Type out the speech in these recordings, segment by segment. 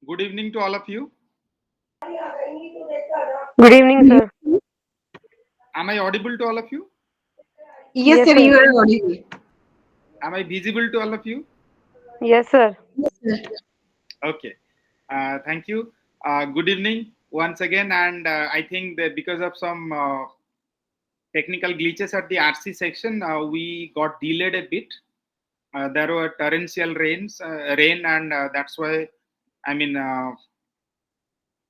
Good evening to all of you. Good evening, sir. Am I audible to all of you? Yes, Yes, sir, sir. you are audible. Am I visible to all of you? Yes, sir. Yes, sir. Okay. Thank you. Good evening once again. And I think that because of some technical glitches at the RC section, we got delayed a bit. There were torrential rain, and that's why I mean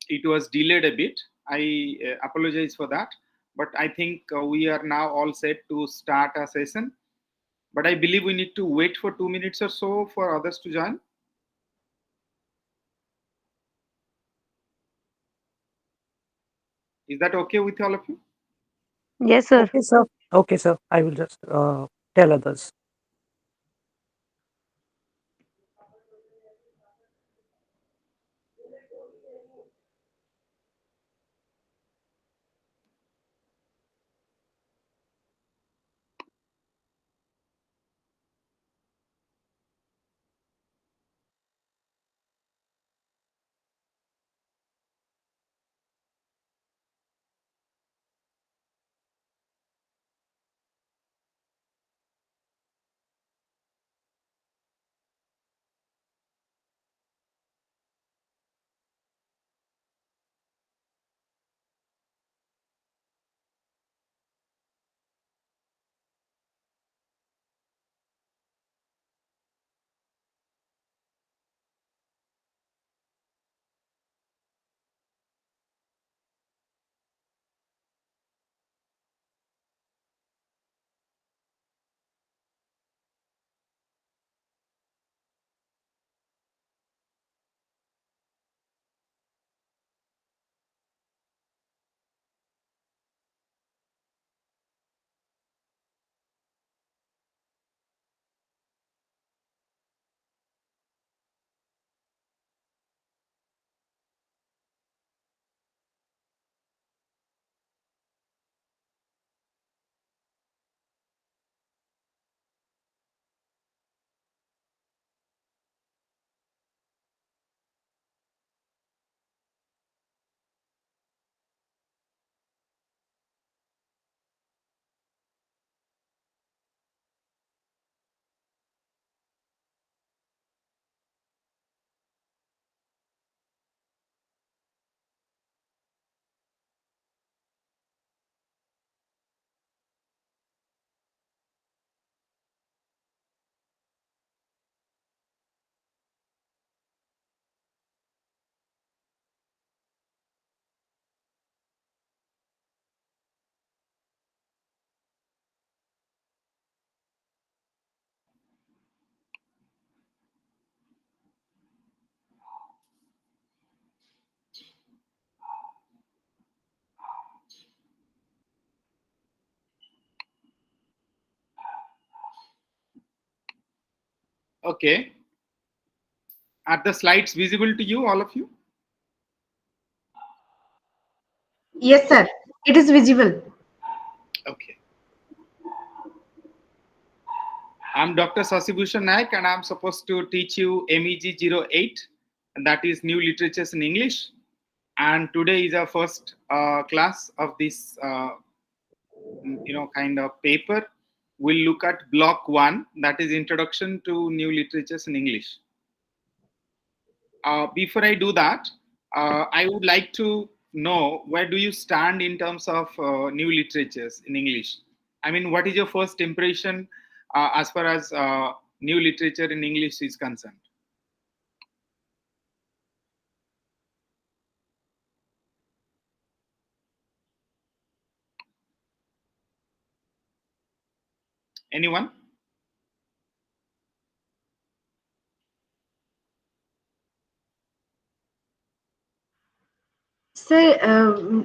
it was delayed a bit. I apologize for that. But I think we are now all set to start a session. But I believe we need to wait for 2 minutes or so for others to join. Is that okay with all of you? Yes, sir. Okay, sir. Okay, sir. I will just tell others. Okay. Are the slides visible to you, all of you? Yes, sir. It is visible. Okay. I'm Dr. Sasibhushan Naik, and I'm supposed to teach you MEG-08, and that is New Literatures in English. And today is our first class of this, kind of paper. We'll look at block one, that is Introduction to New Literatures in English. Before I do that, I would like to know where do you stand in terms of new literatures in English? I mean, what is your first impression as far as new literature in English is concerned? Anyone? Sir,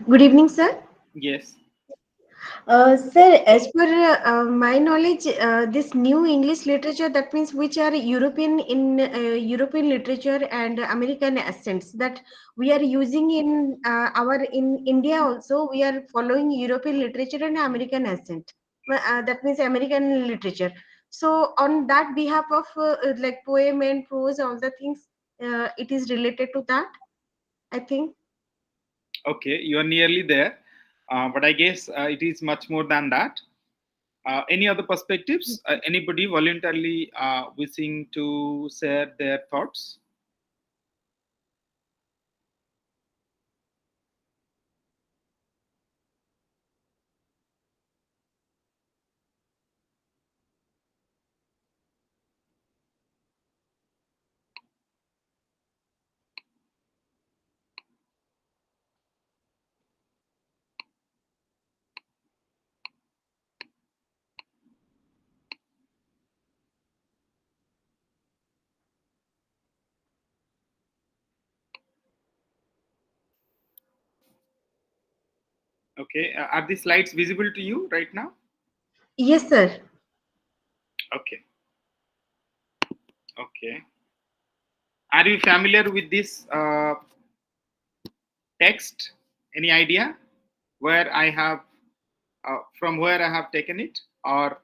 good evening, sir. Yes. Sir, as per my knowledge, this new English literature, that means which are European literature and American accents, that we are using in our in India also. We are following European literature and American accent. That means American literature. So on that behalf of like poem and prose, all the things. it is related to that, I think. Okay, you are nearly there, but I guess it is much more than that. Any other perspectives? Anybody voluntarily wishing to share their thoughts? Okay, are the slides visible to you right now? Yes, sir. Okay, okay. Are you familiar with this text? Any idea where I have from where I have taken it, or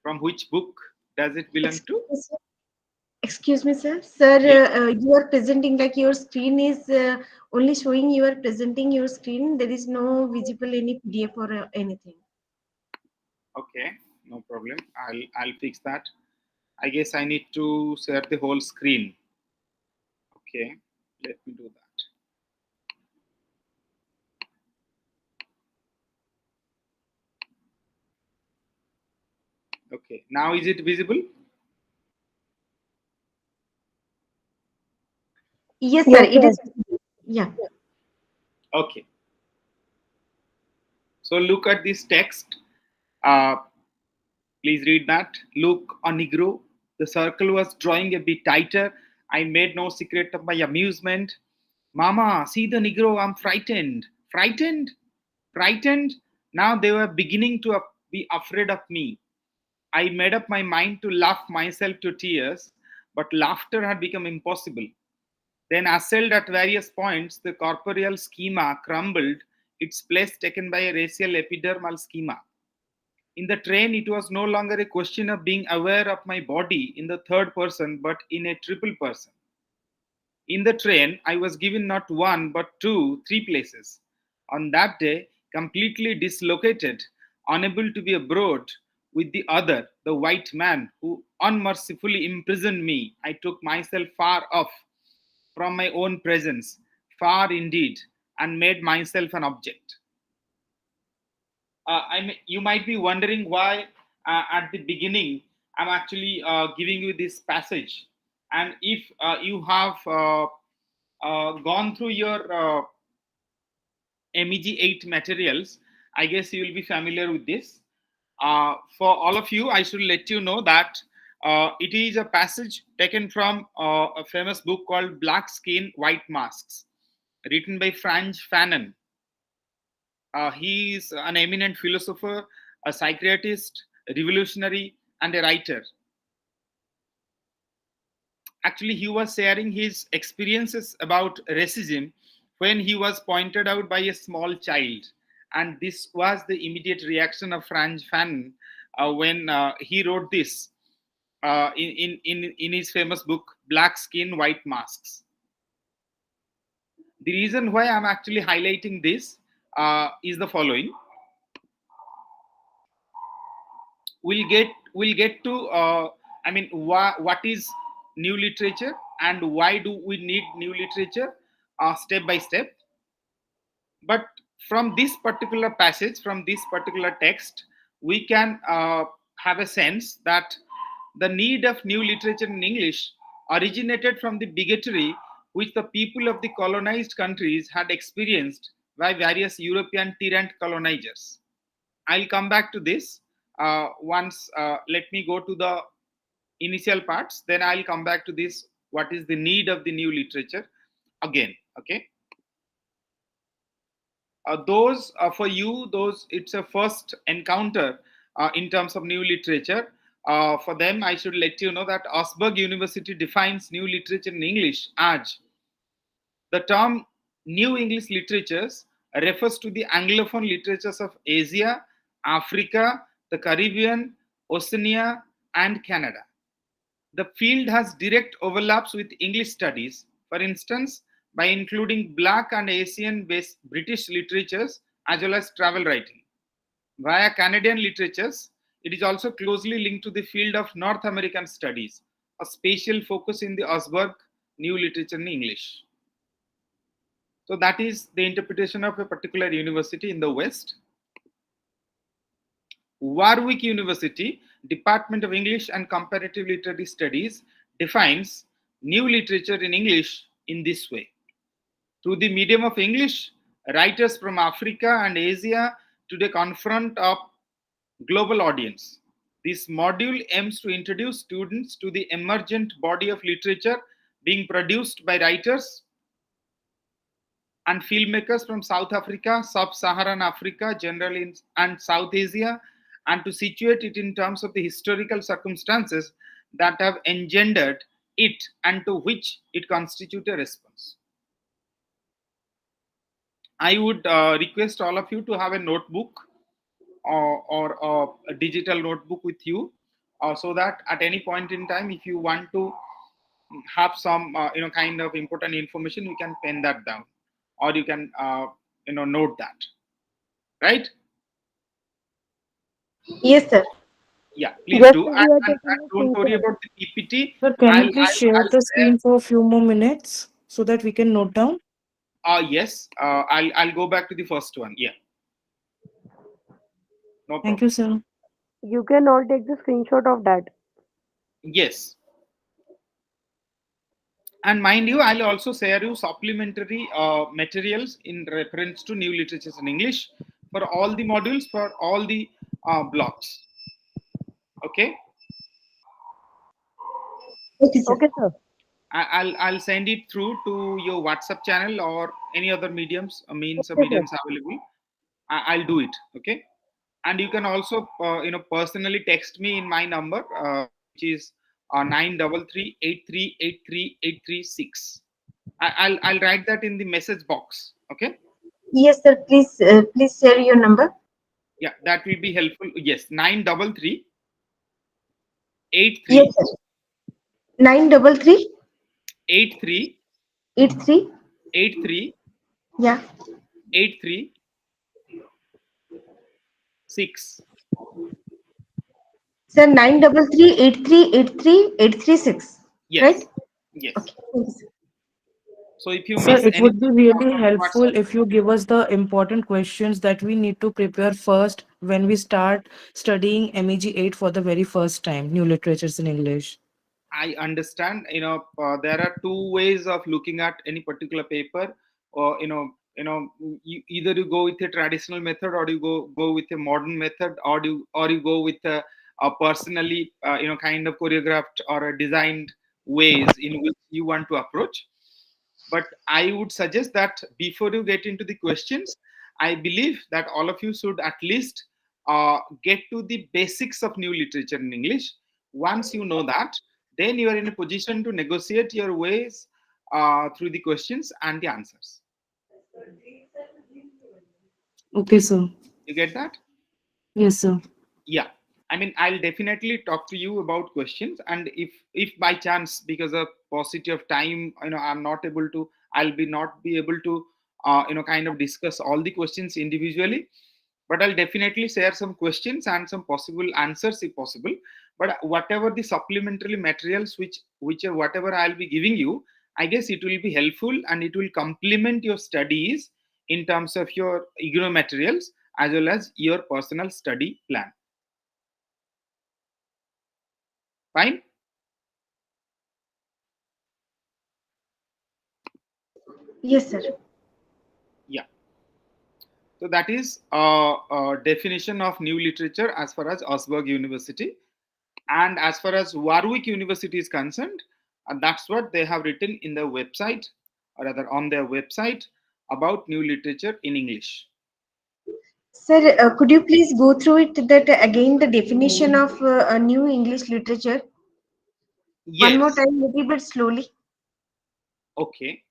from which book does it belong Excuse to? me, sir. Excuse me, sir. Sir, Yes. you are presenting like your screen is only showing you are presenting your screen. There is no visible any PDF or anything. Okay, no problem. I'll fix that. I guess I need to share the whole screen. Okay, let me do that. Okay, now is it visible? Yes, sir. Yes, It sir. is. Yeah. Okay, so look at this text. Uh, Please read that. Look, a Negro. The circle was drawing a bit tighter. I made no secret of my amusement. Mama, see the Negro, I'm frightened. Frightened? Frightened? Now they were beginning to be afraid of me. I made up my mind to laugh myself to tears, but laughter had become impossible. Then, assailed at various points, the corporeal schema crumbled, its place taken by a racial epidermal schema. In the train, it was no longer a question of being aware of my body in the third person, but in a triple person. In the train, I was given not one, but two, three places. On that day, completely dislocated, unable to be abroad with the other, the white man who unmercifully imprisoned me, I took myself far off from my own presence, far indeed, and made myself an object. You might be wondering why at the beginning I'm actually giving you this passage. And if you have gone through your MEG-8 materials, I guess you will be familiar with this. For all of you, I should let you know that it is a passage taken from a famous book called Black Skin, White Masks, written by Franz Fanon. He is an eminent philosopher, a psychiatrist, a revolutionary, and a writer. Actually, he was sharing his experiences about racism when he was pointed out by a small child. And this was the immediate reaction of Franz Fanon when he wrote this in his famous book, Black Skin, White Masks. The reason why I'm actually highlighting this is the following. We'll get to what is new literature and why do we need new literature step by step. But from this particular passage, from this particular text, we can have a sense that the need of new literature in English originated from the bigotry which the people of the colonized countries had experienced by various European tyrant colonizers. I'll come back to this once. Let me go to the initial parts. Then I'll come back to this. What is the need of the new literature again? Okay. Those for you, those it's a first encounter in terms of new literature. For them, I should let you know that Augsburg University defines new literature in English as the term New English literatures refers to the Anglophone literatures of Asia, Africa, the Caribbean, Oceania, and Canada. The field has direct overlaps with English studies, for instance, by including Black and Asian based British literatures as well as travel writing. Via Canadian literatures, it is also closely linked to the field of North American studies, a spatial focus in the Osberg New Literature in English. So, that is the interpretation of a particular university in the West. Warwick University, Department of English and Comparative Literary Studies, defines new literature in English in this way. Through the medium of English, writers from Africa and Asia today confront a global audience. This module aims to introduce students to the emergent body of literature being produced by writers and filmmakers from South Africa, Sub Saharan Africa, generally, and South Asia, and to situate it in terms of the historical circumstances that have engendered it and to which it constitutes a response. I would request all of you to have a notebook or a digital notebook with you, so that at any point in time, if you want to have some kind of important information, you can pen that down, or you can note that. Right? Yes, sir. Yeah, please Yes, do. sir. And, We are and taking a don't worry screenshot. about the PPT. Sir, can you please share I'll the share. screen for a few more minutes so that we can note down? Yes. I'll go back to the first one. Yeah, no Thank problem. you, sir. You can all take the screenshot of that. Yes. And mind you, I'll also share you supplementary materials in reference to new literatures in English for all the modules, for all the blocks. Okay. Okay, sir. Okay, sir. I'll send it through to your WhatsApp channel or any other mediums, means or Okay, sir. mediums available. I'll do it. Okay. And you can also personally text me in my number, which is 933 8383 836. I'll write that in the message box. Okay. Yes, sir. Please share your number. Yeah, that will be helpful. Yes, 933 Yes, 83 sir. 933 83 83. 83 Yeah. 836. Sir, 933 8383 836. Right? Yes, yes. Okay. Thank you, sir. So if you Sir, miss it would be anything really from the helpful WhatsApp, if you give us the important questions that we need to prepare first when we start studying MEG-8 for the very first time, new literatures in English. I understand. There are two ways of looking at any particular paper, or either you go with a traditional method, or you go with a modern method, or you go with a personally kind of choreographed or a designed ways in which you want to approach. But I would suggest that before you get into the questions, I believe that all of you should at least get to the basics of new literature in English. Once you know that, then you are in a position to negotiate your ways through the questions and the answers. Okay, sir. You get that? Yes, sir. Yeah. I mean, I'll definitely talk to you about questions, and if by chance, because of paucity of time, I'm not able to, I'll be not be able to kind of discuss all the questions individually, but I'll definitely share some questions and some possible answers if possible. But whatever the supplementary materials which whatever I'll be giving you, I guess it will be helpful and it will complement your studies in terms of your IGNO materials as well as your personal study plan. Fine. Yes, sir. Yeah. So that is a definition of new literature as far as Osberg University, and as far as Warwick University is concerned, and that's what they have written in their website, or rather on their website, about new literature in English. Sir, could you please go through it that again the definition of a new English literature one more Yes. time, little bit slowly. Okay.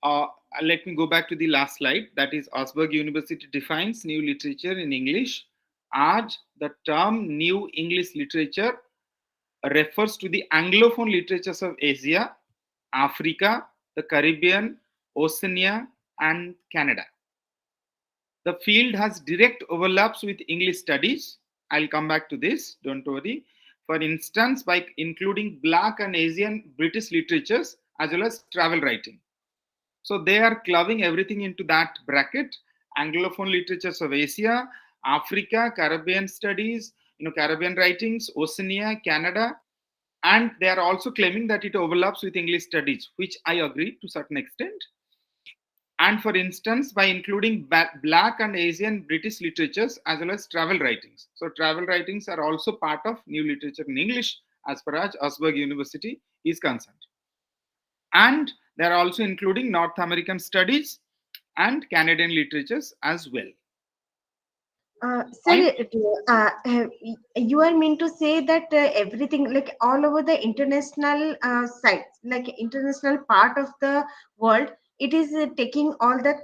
Uh, Let me go back to the last slide. That is, Osberg University defines new literature in English as the term new English literature refers to the Anglophone literatures of Asia, Africa, the Caribbean, Oceania, and Canada. The field has direct overlaps with English studies. I'll come back to this, don't worry. For instance, by including Black and Asian British literatures as well as travel writing. So they are clubbing everything into that bracket. Anglophone literatures of Asia, Africa, Caribbean studies, Caribbean writings, Oceania, Canada, and they are also claiming that it overlaps with English studies, which I agree to certain extent. And for instance, by including Black and Asian British literatures as well as travel writings. So travel writings are also part of new literature in English as far as Augsburg University is concerned. And they're also including North American studies and Canadian literatures as well. Sir, Fine. you are meant to say that everything, like all over the international sites, like international part of the world, it is taking all that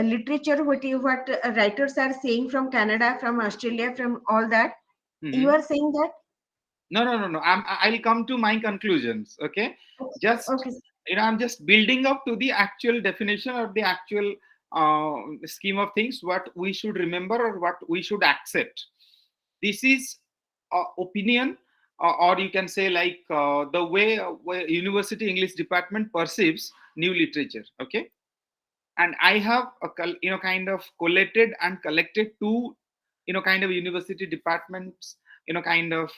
literature, what writers are saying from Canada, from Australia, from all that. You Mhm. are saying that? No. I'll come to my conclusions. Okay, just Okay. I'm just building up to the actual definition or the actual scheme of things. What we should remember or what we should accept. This is opinion, or you can say like the way university English department perceives new literature. Okay, and I have kind of collated and collected two kind of university departments kind of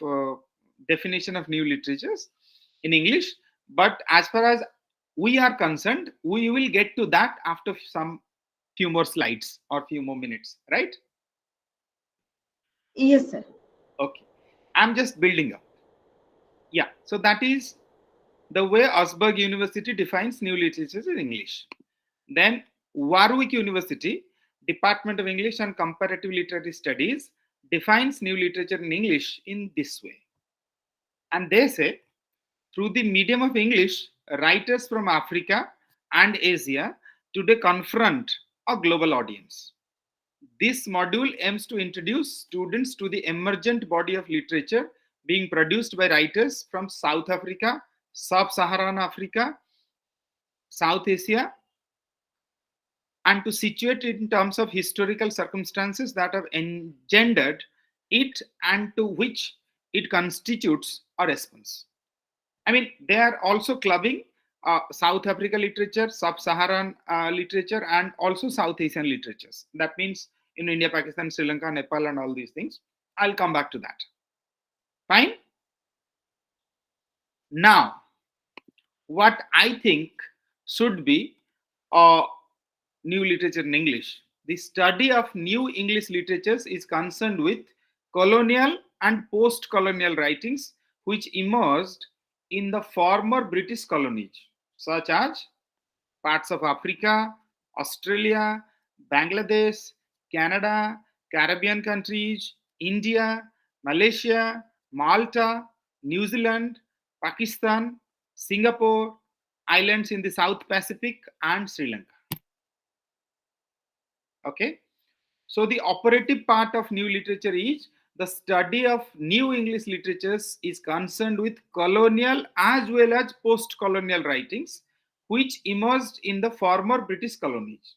definition of new literatures in English. But as far as we are concerned, we will get to that after some few more slides or few more minutes, right? Yes, sir. Okay, I'm just building up. Yeah, so that is the way Augsburg University defines new literatures in English. Then Warwick University, Department of English and Comparative Literary Studies, defines new literature in English in this way. And they say, through the medium of English, writers from Africa and Asia today confront a global audience. This module aims to introduce students to the emergent body of literature being produced by writers from South Africa, Sub Saharan Africa, South Asia, and to situate it in terms of historical circumstances that have engendered it and to which it constitutes a response. I mean, they are also clubbing South Africa literature, Sub-Saharan literature, and also South Asian literatures. That means in India, Pakistan, Sri Lanka, Nepal, and all these things. I'll come back to that. Fine. Now, what I think should be new literature in English. The study of new English literatures is concerned with colonial and post colonial writings which emerged in the former British colonies, such as parts of Africa, Australia, Bangladesh, Canada, Caribbean countries, India, Malaysia, Malta, New Zealand, Pakistan, Singapore, islands in the South Pacific, and Sri Lanka. Okay, so the operative part of new literature is the study of new English literatures is concerned with colonial as well as post-colonial writings which emerged in the former British colonies.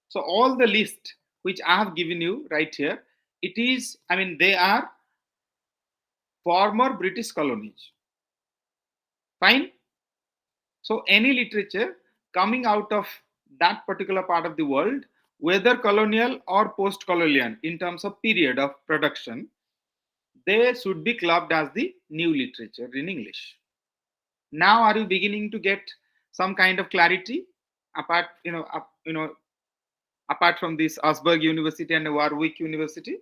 So all the list which I have given you right here, it is, I mean, they are former British colonies. Fine. So any literature coming out of that particular part of the world, whether colonial or post-colonial in terms of period of production, they should be clubbed as the new literature in English. Now, are you beginning to get some kind of clarity apart, apart from this Augsburg University and Warwick University?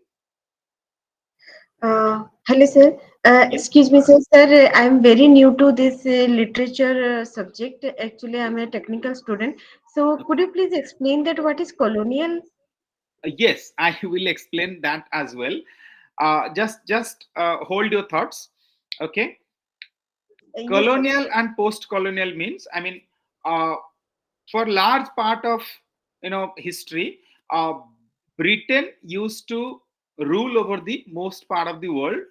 Hello, sir. Yeah. Excuse me, sir. Sir, I'm very new to this literature subject. Actually, I'm a technical student. So, could you please explain that what is colonial? Yes, I will explain that as well. Just hold your thoughts. Okay. Yes, sir. Colonial and post-colonial means, I mean, uh, for large part of history, Britain used to rule over the most part of the world.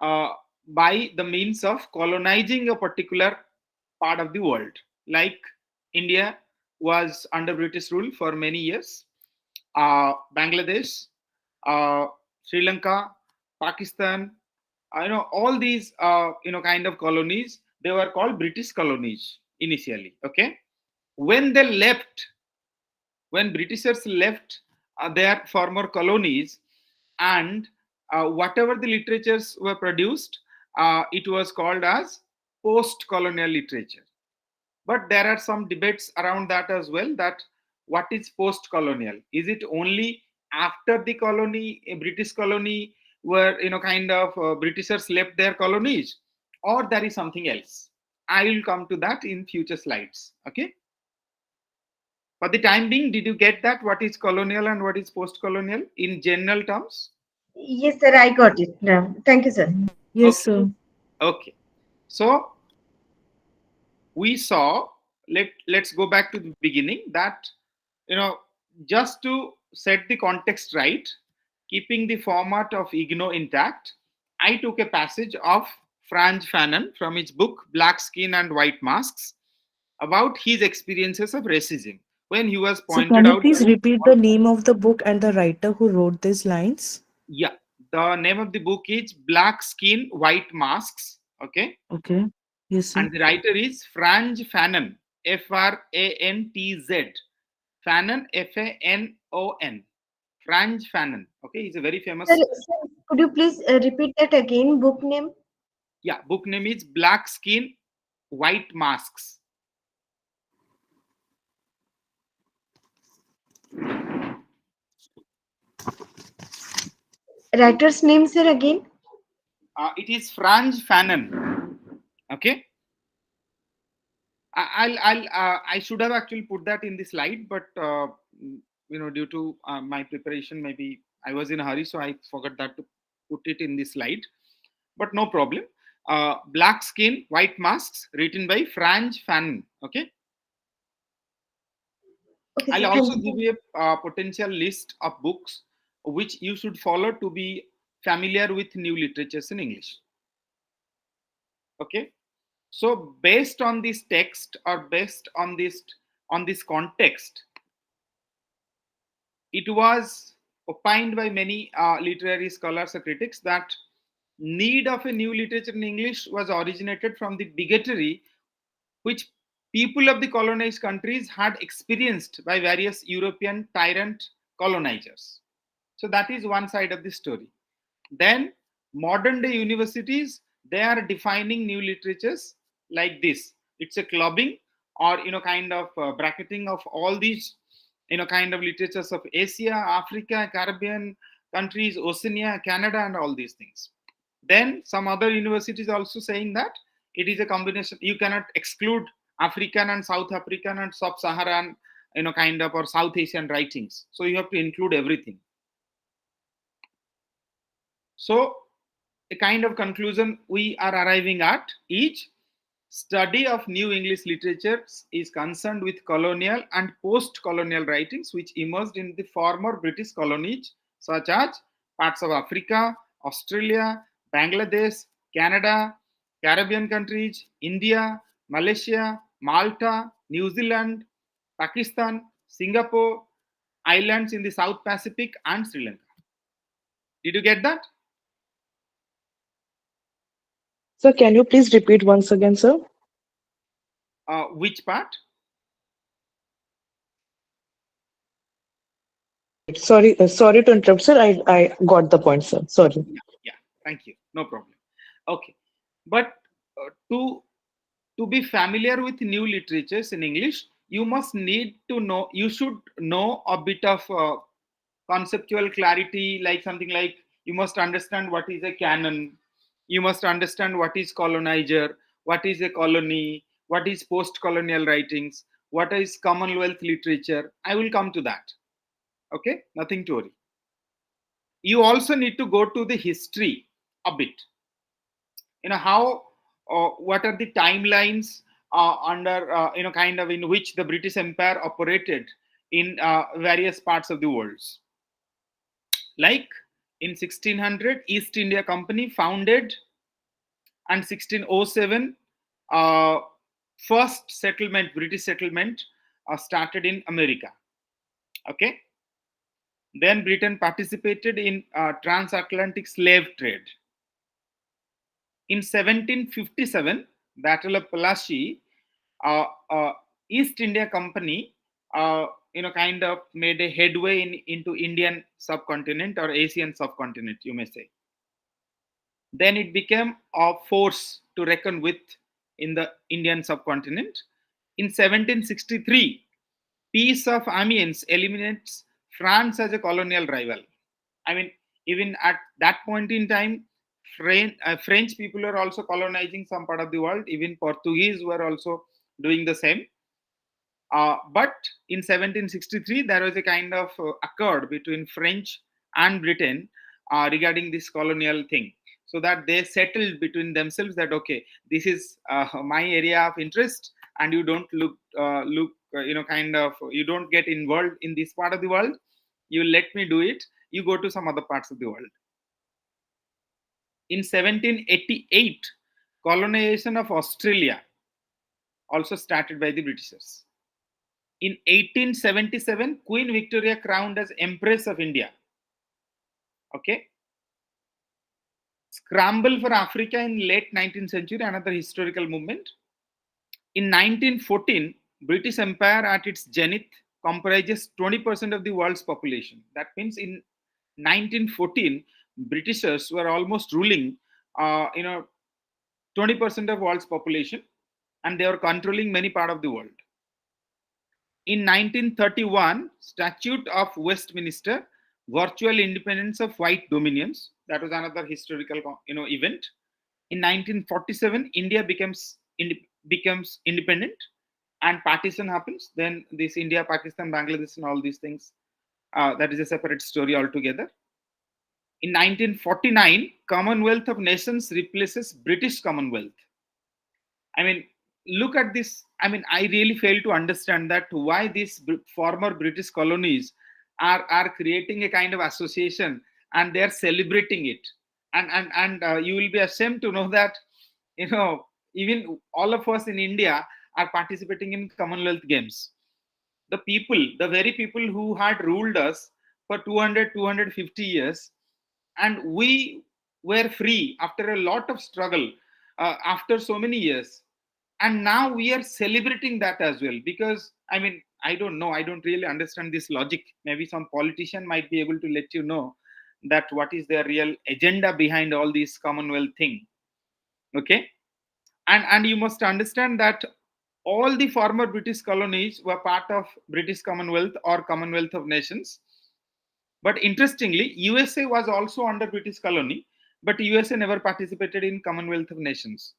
uh, by the means of colonizing a particular part of the world. Like India was under British rule for many years, Bangladesh, uh, Sri Lanka, Pakistan, all these kind of colonies, they were called British colonies initially. Okay, when they left, when Britishers left their former colonies, and whatever the literatures were produced, it was called as post-colonial literature. But there are some debates around that as well. That what is post-colonial? Is it only after the colony, a British colony, where Britishers left their colonies, or there is something else? I will come to that in future slides. Okay. For the time being, did you get that? What is colonial and what is post-colonial in general terms? Yes, sir, I got it now. Thank you, sir. Yes, Okay. sir. Okay. So we saw, let's go back to the beginning, that you know just to set the context right, keeping the format of IGNO intact, I took a passage of Franz Fanon from his book Black Skin and White Masks about his experiences of racism when he was So can pointed you out please by. repeat the name of the book and the writer who wrote these lines? Yeah, the name of the book is Black Skin, White Masks. Okay, Okay. Yes, sir. and the writer is Franz Fanon, Frantz. Fanon, Fanon. Franz Fanon. Okay, he's a very Sir, famous. sir, could you please repeat that again, book name? Yeah, book name is Black Skin, White Masks. Writer's name, sir, again? It is Franz Fanon. Okay, I should have actually put that in the slide, but due to my preparation, maybe I was in a hurry, so I forgot that to put it in the slide. But no problem. Black Skin, White Masks, written by Franz Fanon. Okay, Okay, I'll sir, thank also you. give you a potential list of books which you should follow to be familiar with new literatures in English. Okay, so based on this text, or based on this context, it was opined by many literary scholars or critics that need of a new literature in English was originated from the bigotry which people of the colonized countries had experienced by various European tyrant colonizers. So that is one side of the story. Then modern day universities, they are defining new literatures like this. It's a clubbing, or bracketing of all these kind of literatures of Asia, Africa, Caribbean countries, Oceania, Canada, and all these things. Then some other universities also saying that it is a combination. You cannot exclude African and South African and sub-Saharan or South Asian writings, so you have to include everything. So a kind of conclusion we are arriving at is study of new English literature is concerned with colonial and post-colonial writings which emerged in the former British colonies, such as parts of Africa, Australia, Bangladesh, Canada, Caribbean countries, India, Malaysia, Malta, New Zealand, Pakistan, Singapore, islands in the South Pacific, and Sri Lanka. Did you get that? So can you please repeat once again, sir? Which part? Right. Sorry, sorry to interrupt, sir. I got the point, sir. Sorry. Yeah, yeah. Thank you. No problem. Okay, but to be familiar with new literatures in English, you must need to know. You should know a bit of conceptual clarity, like something like you must understand what is a canon. You must understand what is colonizer, what is a colony, what is post-colonial writings, what is Commonwealth literature. I will come to that. Okay, nothing to worry. You also need to go to the history a bit. How what are the timelines under in which the British Empire operated in various parts of the world. Like in 1600, East India Company founded And 1607, uh, first settlement, British settlement, started in America. Okay. Then Britain participated in transatlantic slave trade. In 1757, Battle of Pulaski, uh, uh, East India Company, kind of made a headway into Indian subcontinent or Asian subcontinent, you may say. Then it became a force to reckon with in the Indian subcontinent. In 1763, Peace of Amiens eliminates France as a colonial rival. I mean, even at that point in time, French people were also colonizing some part of the world. Even Portuguese were also doing the same. But in 1763, there was a kind of accord between French and Britain regarding this colonial thing. So that they settled between themselves that okay, this is my area of interest, and you don't kind of you don't get involved in this part of the world. You let me do it. You go to some other parts of the world. In 1788, colonization of Australia also started by the Britishers. In 1877, Queen Victoria crowned as Empress of India. Okay. Scramble for Africa in late 19th century, another historical movement. In 1914, British Empire at its zenith comprises 20% of the world's population. That means in 1914, Britishers were almost ruling, 20% of world's population, and they were controlling many part of the world. In 1931, Statute of Westminster, virtual independence of white dominions. That was another historical, event. In 1947, India becomes independent, and partition happens. Then this India, Pakistan, Bangladesh, and all these things. That is a separate story altogether. In 1949, Commonwealth of Nations replaces British Commonwealth. I mean, look at this. I mean, I really fail to understand that why these former British colonies are creating a kind of association and they're celebrating it. And you will be ashamed to know that, even all of us in India are participating in Commonwealth Games. The very people who had ruled us for 250 years, and we were free after a lot of struggle, after so many years, and now we are celebrating that as well. Because I mean, I don't know, I don't really understand this logic. Maybe some politician might be able to let you know that what is their real agenda behind all this Commonwealth thing. Okay. And you must understand that all the former British colonies were part of British Commonwealth or Commonwealth of Nations. But interestingly, USA was also under British colony, but USA never participated in Commonwealth of Nations.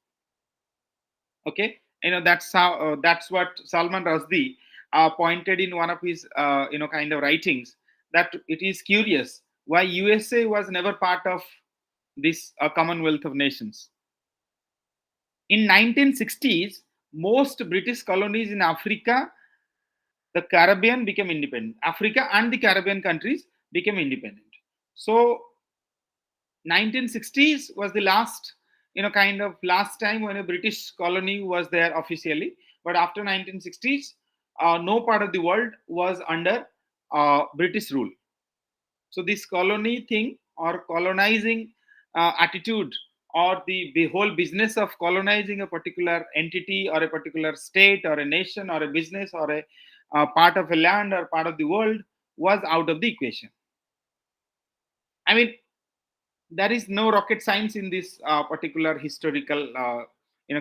Okay, that's what Salman Rushdie pointed in one of his kind of writings, that it is curious why USA was never part of this Commonwealth of Nations. In 1960s, most British colonies in Africa, the Caribbean became independent. Africa and the Caribbean countries became independent. So 1960s was the last, kind of last time when a British colony was there officially. But after 1960s, no part of the world was under British rule. So this colony thing or colonizing attitude, or the whole business of colonizing a particular entity or a particular state or a nation or a business or a part of a land or part of the world, was out of the equation. I mean, there is no rocket science in this particular historical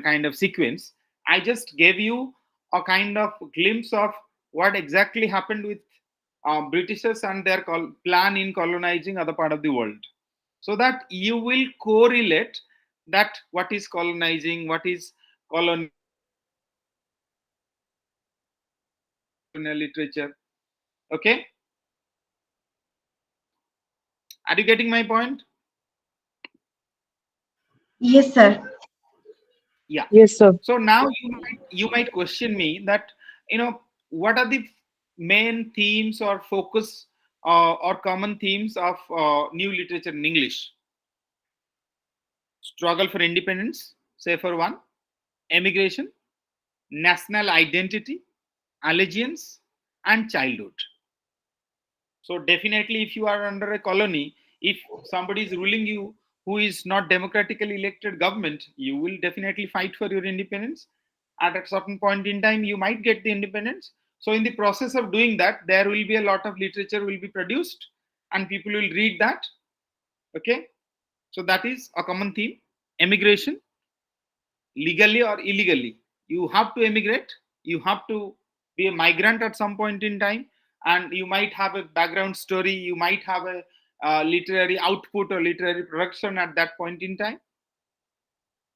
kind of sequence. I just gave you a kind of glimpse of what exactly happened with Britishers and their plan in colonizing other part of the world, so that you will correlate that what is colonizing, what is colonial literature. Okay, are you getting my point? Yes, sir. Yeah. Yes, sir. So now you might question me that, what are the main themes or focus or common themes of new literature in English? Struggle for independence, say for one, emigration, national identity, allegiance, and childhood. So definitely, if you are under a colony, if somebody is ruling you who is not democratically elected government, you will definitely fight for your independence. At a certain point in time, you might get the independence. So in the process of doing that, there will be a lot of literature will be produced, and people will read that. Okay, so that is a common theme. Emigration, legally or illegally, you have to emigrate, you have to be a migrant at some point in time, and you might have a background story, you might have a literary output or literary production at that point in time.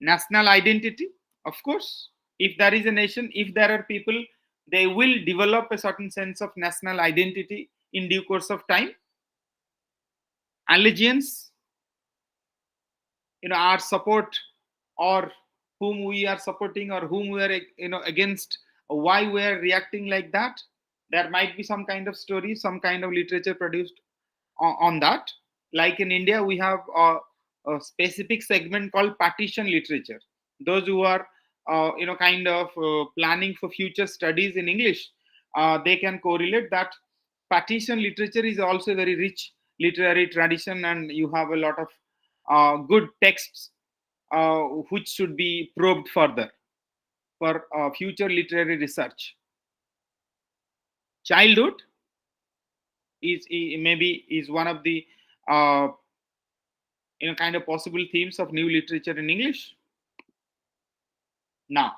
National identity, of course, if there is a nation, if there are people, they will develop a certain sense of national identity in due course of time. Allegiance, our support, or whom we are supporting or whom we are against, why we are reacting like that. There might be some kind of story, some kind of literature produced on that. Like in India, we have a specific segment called partition literature. Those who are kind of planning for future studies in English, they can correlate that partition literature is also a very rich literary tradition, and you have a lot of good texts which should be probed further for future literary research. Childhood maybe is one of the uh, kind of possible themes of new literature in English. Now,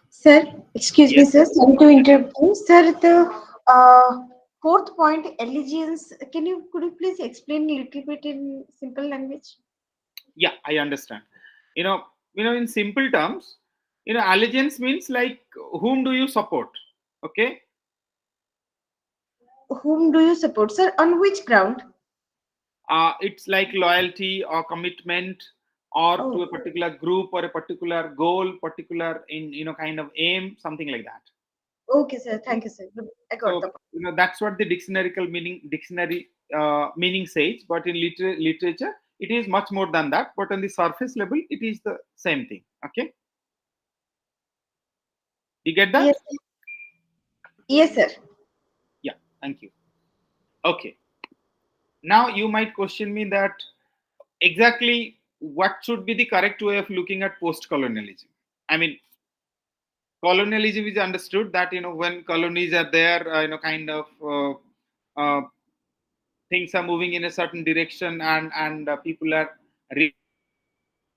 Sir, excuse me, yes, sir. Sorry to interrupt you, sir. The fourth point, allegiance. Could you please explain a little bit in simple language? yeah, I understand. You know, in simple terms, allegiance means like whom do you support? Okay, Whom do you support, sir? On which ground? it's like loyalty or commitment, or to Oh, a particular group or a particular goal, particular in kind of aim, something like that. okay, sir. Thank you, sir. I got So the point. that's what the dictionary meaning says. But in literature, it is much more than that. But on the surface level, it is the same thing. Okay, you get that? Yes, yes, sir. Yeah. Thank you. Okay. Now you might question me that exactly what should be the correct way of looking at post-colonialism. I mean, colonialism is understood that when colonies are there, kind of things are moving in a certain direction, and people are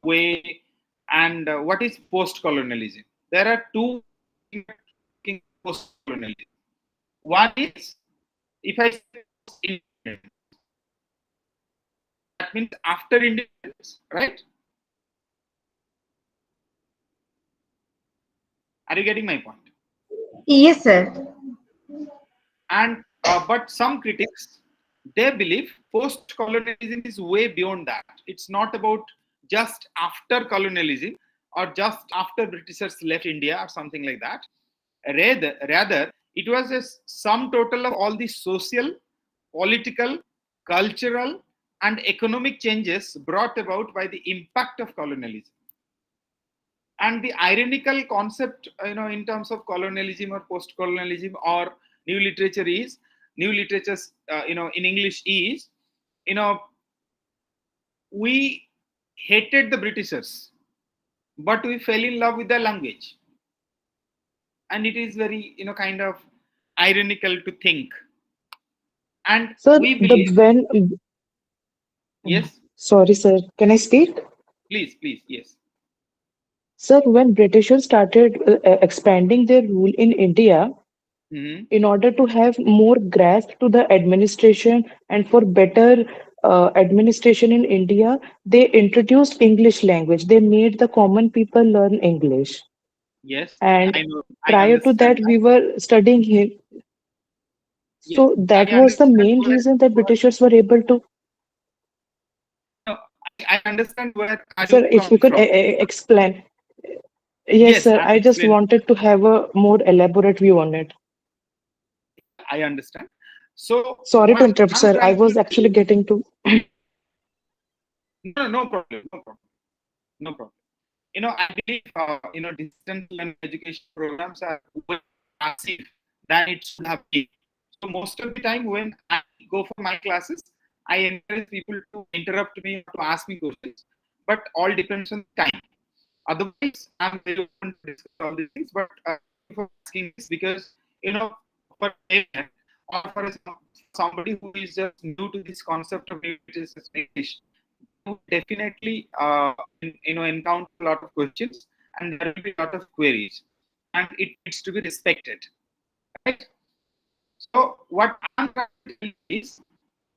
way. And what is post-colonialism? There are two ways of looking at post-colonialism. One is, if I say post-independence, that means after independence, right? Are you getting my point? Yes, sir. And but some critics, they believe post-colonialism is way beyond that. It's not about just after colonialism or just after Britishers left India or something like that. Rather, it was a sum total of all the social, political, cultural, and economic changes brought about by the impact of colonialism. And the ironical concept, in terms of colonialism or post-colonialism or new literature is new literatures, in English is, you know, we hated the Britishers, but we fell in love with the language, and it is very, kind of ironical to think. And Sir, we the believe, when yes, sorry, sir, can I speak? please, yes. Sir, when Britishers started expanding their rule in India, Hmm. in order to have more grasp to the administration and for better administration in India, they introduced English language. They made the common people learn English. Yes, And I know, I prior to understand that, that. we were studying here. Yes, So that I was the understand main where, reason that Britishers were able to. no, I understand where are you Sir, if you coming could from. explain. Yes, Yes, sir. I'm I just explaining. wanted to have a more elaborate view on it. I understand. So Sorry to what interrupt, I'm sir. I trying to was tell actually you, getting to. no, no problem, no problem, no problem. I believe distance learning education programs are way passive than it should have been. So most of the time when I go for my classes, I encourage people to interrupt me or to ask me questions, but all depends on the time. Otherwise, I'm very open to discuss all these things. But thank you for asking this, because for a parent or for somebody who is just new to this concept of English, they would definitely encounter a lot of questions, and there will be a lot of queries, and it needs to be respected, right? So what I'm trying to tell you is,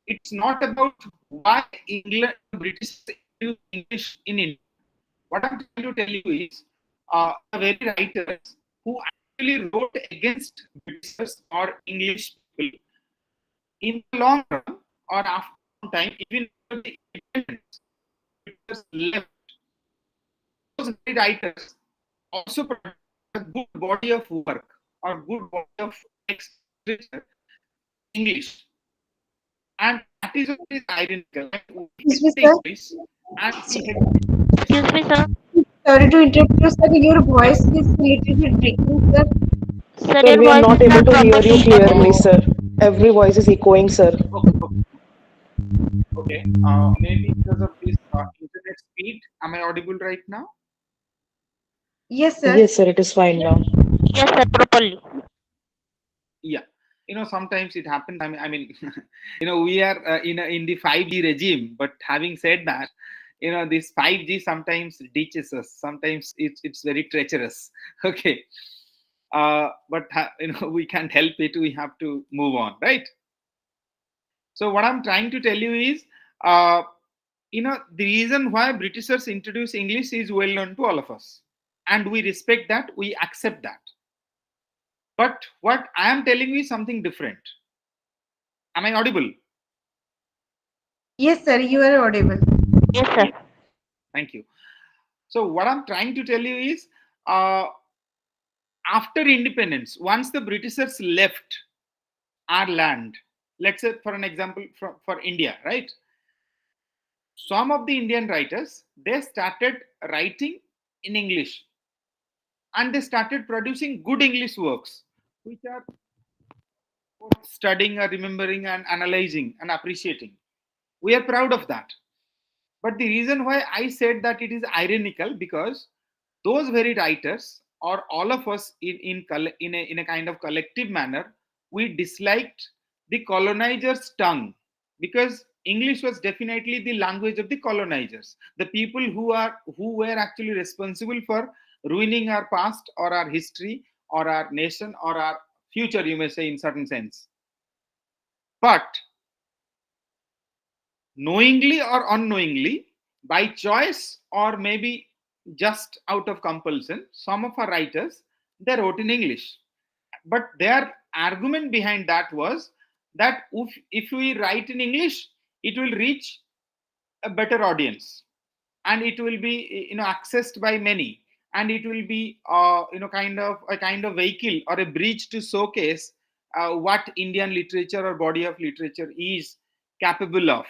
it's not about why England, British introduced English in India. What I'm trying to tell you is, the very writers who actually wrote against Britishers or English people, in the long run or after some time, even after the independence, Britishers left, those very writers also produced a good body of work or good body of text literature in English. And that is what is identical. Like, we Excuse hate me, the sir. English and we hate. Yes. Excuse me, sir. Sorry to interrupt you, sir. Your voice is a little bit breaking, sir. Sir, Sir, your we are voice not is able not to hear you properly clearly, audible. Oh, sir. Every voice is echoing, sir. okay, okay. Maybe because of this internet speed. Am I audible right now? Yes, sir. Yes, sir, it is fine now. Yes, sir, properly. Yeah. Sometimes it happens. I mean, we are in the 5G regime. But having said that, this 5G sometimes ditches us. Sometimes it's very treacherous. Okay. But we can't help it. We have to move on, right? So what I'm trying to tell you is, uh, the reason why Britishers introduced English is well known to all of us, and we respect that. We accept that. But what I am telling you is something different. Am I audible? Yes, sir. You are audible. Yes, sir. Yes. Thank you. So what I'm trying to tell you is, uh, after independence, once the Britishers left our land, let's say for an example, for India, right? Some of the Indian writers, they started writing in English, and they started producing good English works, which are worth studying or remembering and analyzing and appreciating. We are proud of that. But the reason why I said that it is ironical, because those very writers, or all of us in a kind of collective manner, we disliked the colonizers' tongue, because English was definitely the language of the colonizers, the people who were actually responsible for ruining our past or our history or our nation or our future, you may say, in certain sense. But knowingly or unknowingly, by choice or maybe just out of compulsion, some of our writers, they wrote in English. But their argument behind that was that if we write in English, it will reach a better audience, and it will be accessed by many, and it will be kind of vehicle or a bridge to showcase what Indian literature or body of literature is capable of.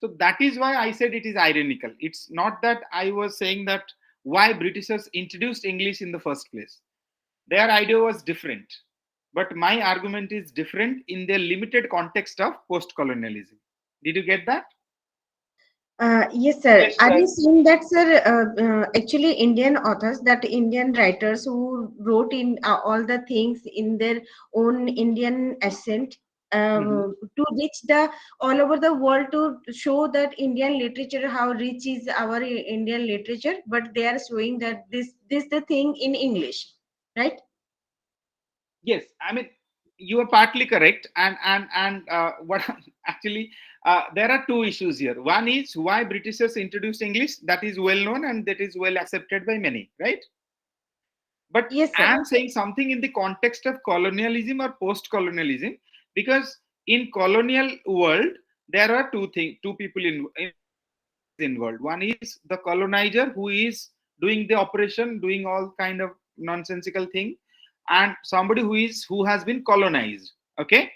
So that is why I said it is ironical. It's not that I was saying that why Britishers introduced English in the first place. Their idea was different. But my argument is different in the limited context of post colonialism. Did you get that? Yes, sir. Yes, Are sir. you saying that, sir? Actually, Indian authors, that Indian writers who wrote in all the things in their own Indian accent, Mhm. to reach the all over the world, to show that Indian literature, how rich is our Indian literature, but they are showing that this the thing in English, right? Yes, I mean, you are partly correct, and what actually, there are two issues here. One is why Britishers introduced English, that is well known and that is well accepted by many, right? But Yes, I sir. am saying something in the context of colonialism or post colonialism, because in colonial world there are two people involved. One is the colonizer, who is doing the operation, doing all kind of nonsensical thing, and somebody who has been colonized. Okay.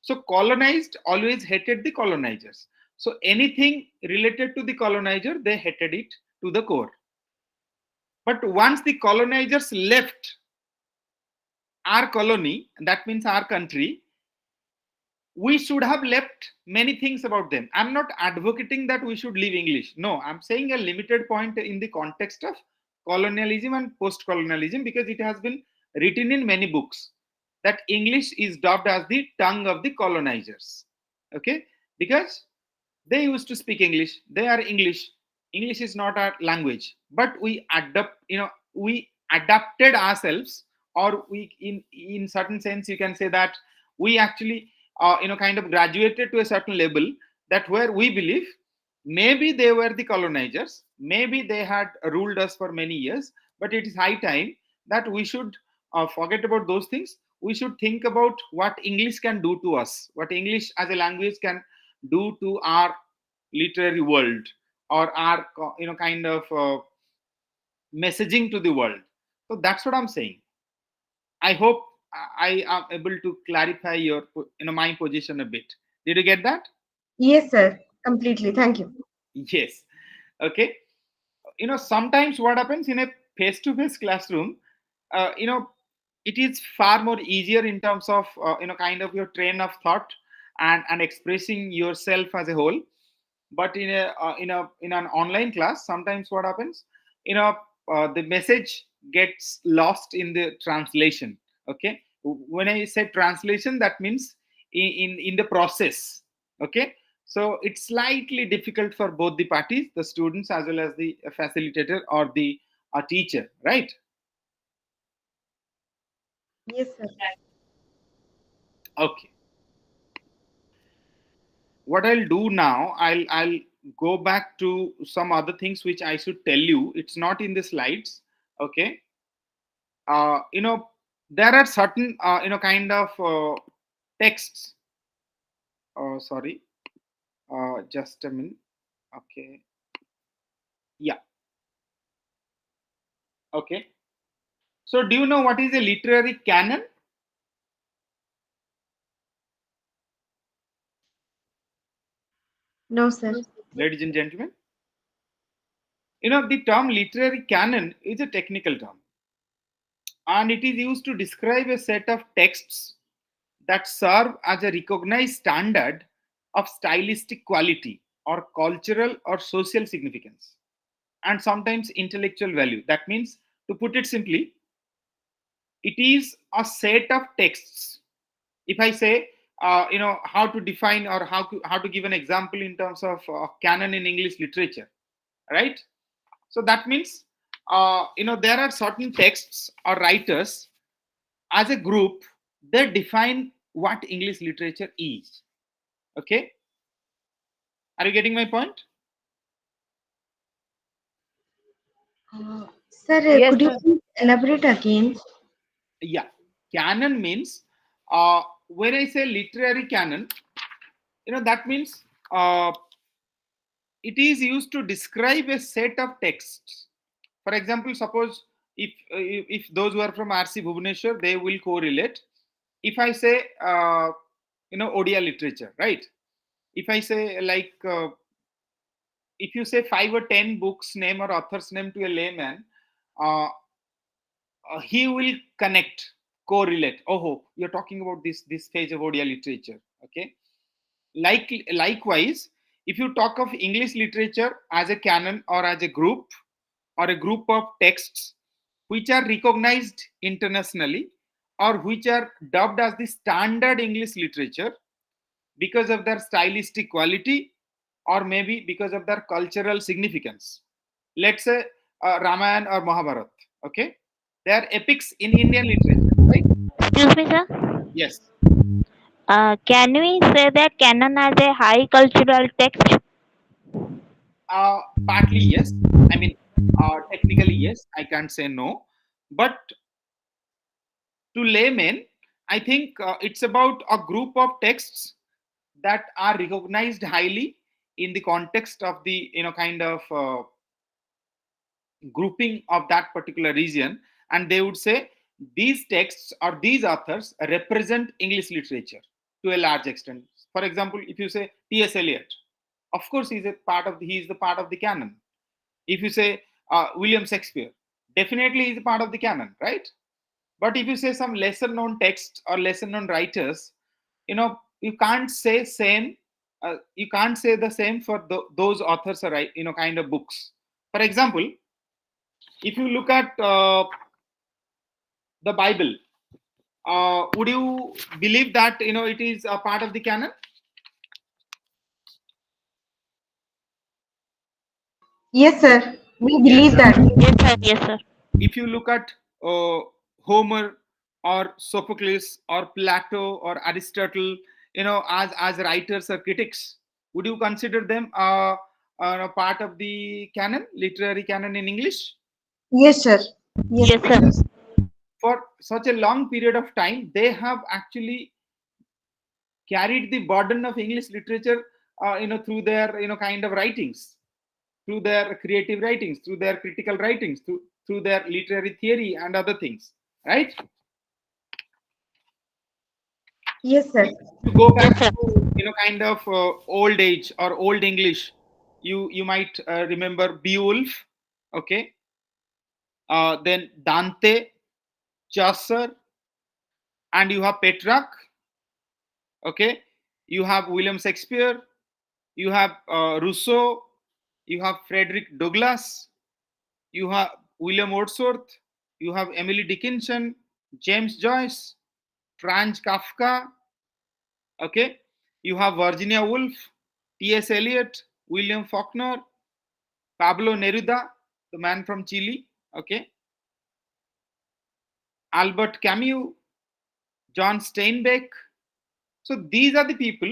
So colonized always hated the colonizers. So anything related to the colonizer, they hated it to the core. But once the colonizers left our colony, that means our country, we should have left many things about them. I'm not advocating that we should leave English. No, I'm saying a limited point in the context of colonialism and post colonialism, because it has been written in many books that English is dubbed as the tongue of the colonizers. Okay, because they used to speak English, they are English. English is not our language, but we adapted ourselves, or we, in certain sense, you can say that we actually kind of graduated to a certain level, that where we believe maybe they were the colonizers, maybe they had ruled us for many years, but it is high time that we should forget about those things. We should think about what English can do to us, what English as a language can do to our literary world, or our kind of messaging to the world. So that's what I'm saying. I hope I am able to clarify your my position a bit. Did you get that? Yes, sir. Completely. Thank you. Yes. Okay. Sometimes what happens in a face-to-face classroom, it is far more easier in terms of kind of your train of thought, and expressing yourself as a whole. But in an online class, sometimes what happens, you know the message gets lost in the translation. Okay, when I say translation, that means in the process. Okay, so it's slightly difficult for both the parties, the students as well as the facilitator or the teacher, right? Yes, sir. Okay, what I'll do now, I'll go back to some other things which I should tell you. It's not in the slides. Okay, uh, you know there are certain kind of texts. Sorry, just a minute. Okay, yeah. Okay, so do you know what is a literary canon, No, sir. ladies and gentlemen? The term literary canon is a technical term, and it is used to describe a set of texts that serve as a recognized standard of stylistic quality, or cultural or social significance, and sometimes intellectual value. That means, to put it simply, it is a set of texts. If I say, how to define, or how to give an example in terms of canon in English literature, right? So that means, there are certain texts or writers as a group, they define what English literature is. Okay, are you getting my point? Sir, Yes, could you sir. please elaborate again? Yeah, canon means, when I say literary canon, that means, it is used to describe a set of texts. For example, suppose if those who are from RC Bhubaneswar, they will correlate. If I say, Odia literature, right? If I say, like, if you say 5 or 10 books name or author's name to a layman, uh, he will connect, correlate. Oh, you're talking about this phase of Odia literature. Okay, likewise, if you talk of English literature as a canon, or as a group, or a group of texts which are recognized internationally, or which are dubbed as the standard English literature because of their stylistic quality, or maybe because of their cultural significance. Let's say Ramayana or Mahabharata. Okay, they are epics in Indian literature, right? Excuse me, sir. Yes. Can we say that canon as a high cultural text? Partly yes. I mean, technically yes. I can't say no, but to laymen, I think it's about a group of texts that are recognized highly in the context of the kind of grouping of that particular region, and they would say these texts or these authors represent English literature to a large extent. For example, if you say T.S. Eliot, of course he is the part of the canon. If you say William Shakespeare, definitely is a part of the canon, right? But if you say some lesser known text or lesser known writers, you can't say same. You can't say the same for those authors or kind of books. For example, if you look at the Bible, would you believe that it is a part of the canon? Yes, sir. We Yes. believe that. Yes, sir. Yes, sir. If you look at Homer or Sophocles or Plato or Aristotle, as writers or critics, would you consider them a part of the canon, literary canon in English? Yes, sir. Yes, Yes, sir. sir. For such a long period of time, they have actually carried the burden of English literature, through their kind of writings, through their creative writings, through their critical writings, through their literary theory and other things, right? Yes, sir. If you go Yes, back sir. to kind of old age or old English, you might remember Beowulf, okay, then Dante, Chaucer, and you have Petrarch, okay, you have William Shakespeare, you have Rousseau, you have Frederick Douglass, you have William Wordsworth, you have Emily Dickinson, James Joyce, Franz Kafka, okay, you have Virginia Woolf, T.S. Eliot, William Faulkner, Pablo Neruda, the man from Chile, okay, Albert Camus, John Steinbeck. So these are the people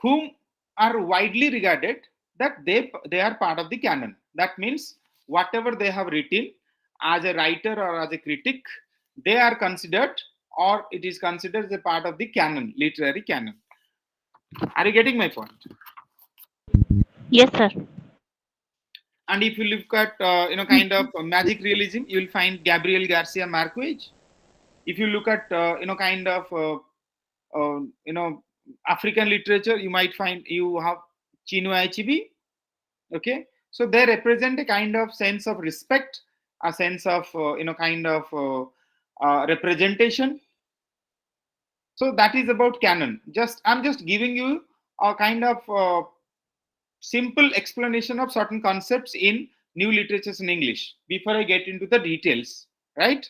whom are widely regarded that they are part of the canon. That means whatever they have written as a writer or as a critic, they are considered, or it is considered as a part of the canon, literary canon. Are you getting my point? Yes, sir. And if you look at kind of magic realism, you will find Gabriel Garcia Marquez. If you look at kind of African literature, you might find you have Chinua Achebe. Okay, so they represent a kind of sense of respect, a sense of kind of representation. So that is about canon. I'm just giving you a kind of simple explanation of certain concepts in new literatures in English before I get into the details, right?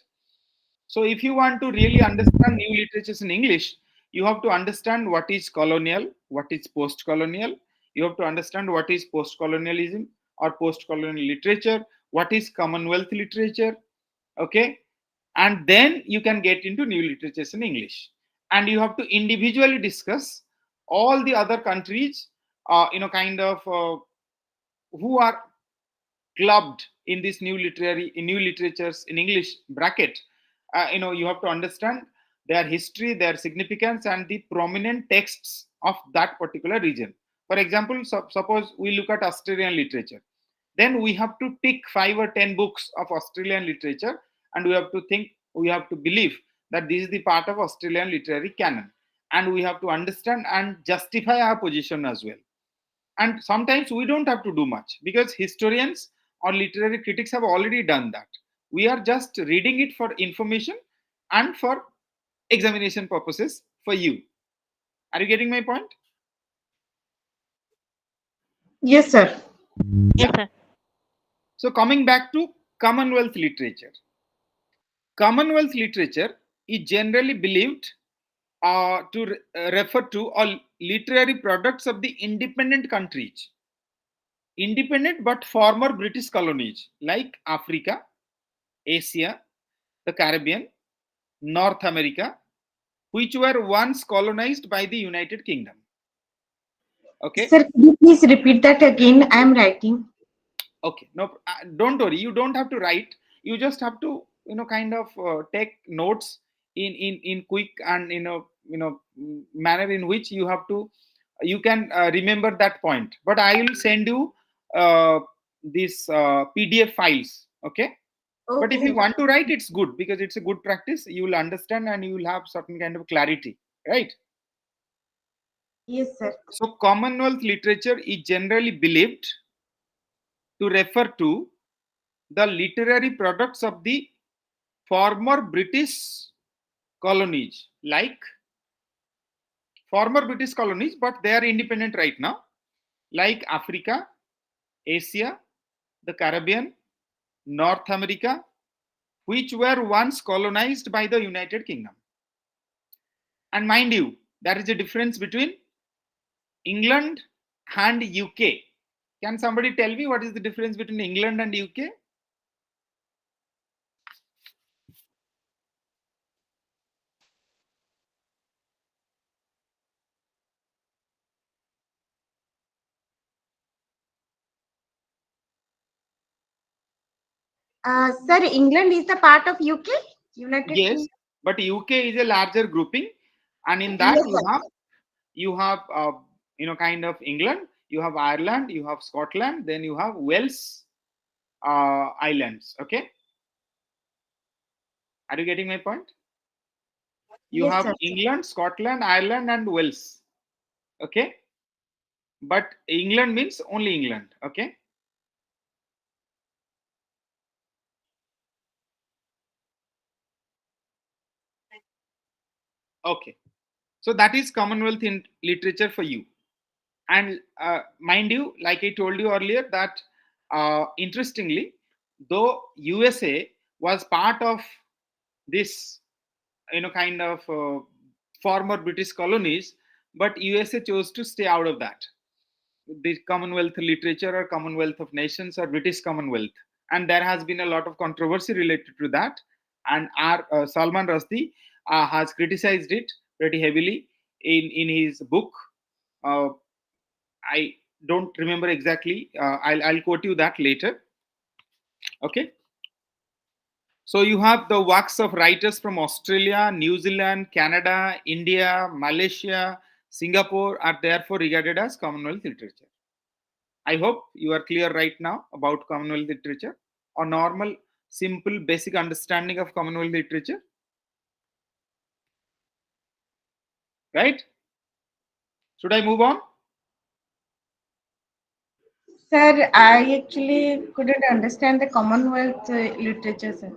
So, if you want to really understand new literatures in English, you have to understand what is colonial, what is post colonial. You have to understand what is post colonialism or post colonial literature, what is Commonwealth literature, okay? And then you can get into new literatures in English. And you have to individually discuss all the other countries, kind of who are clubbed in this new literatures in English bracket. You have to understand their history, their significance, and the prominent texts of that particular region. For example, suppose we look at Australian literature, then we have to pick 5 or 10 books of Australian literature, and we have to believe that this is the part of Australian literary canon, and we have to understand and justify our position as well. And sometimes we don't have to do much because historians or literary critics have already done that. We are just reading it for information and for examination purposes for you. Are you getting my point? Yes, sir. Yes, Yeah. sir. So coming back to Commonwealth literature. Commonwealth literature is generally believed to refer to all literary products of the independent countries, independent but former British colonies like Africa, Asia, the Caribbean, North America, which were once colonized by the United Kingdom. Okay, Sir, could you please repeat that again? I am writing. okay, no, don't worry. You don't have to write. You just have to, kind of take notes in quick and manner in which you can remember that point. But I will send you these PDF files. Okay. But Okay, if you sir. want to write, it's good because it's a good practice. You will understand and you will have certain kind of clarity, right? Yes, sir. So, Commonwealth literature is generally believed to refer to the literary products of the former British colonies, like former British colonies, but they are independent right now, like Africa, Asia, the Caribbean, North America, which were once colonized by the United Kingdom. And mind you, there is a difference between England and UK. Can somebody tell me what is the difference between England and UK? Sir, England is the part of UK, United Yes, Kingdom. but UK is a larger grouping, and in that Yes, sir. you have kind of England, you have Ireland, you have Scotland, then you have Wales islands. Okay, are you getting my point? You Yes, have sir. England, Scotland, Ireland, and Wales. Okay, but England means only England. Okay, okay. So that is Commonwealth in literature for you. And mind you, like I told you earlier, that interestingly, though USA was part of this, kind of former British colonies, but USA chose to stay out of that. The Commonwealth literature or Commonwealth of Nations or British Commonwealth. And there has been a lot of controversy related to that. And our Salman Rushdie has criticized it pretty heavily in his book. Uh, I don't remember exactly. I'll quote you that later. Okay. So you have the works of writers from Australia, New Zealand, Canada, India, Malaysia, Singapore are therefore regarded as Commonwealth literature. I hope you are clear right now about Commonwealth literature, or normal, simple, basic understanding of Commonwealth literature, right? Should I move on? Sir, I actually couldn't understand the Commonwealth literature, sir.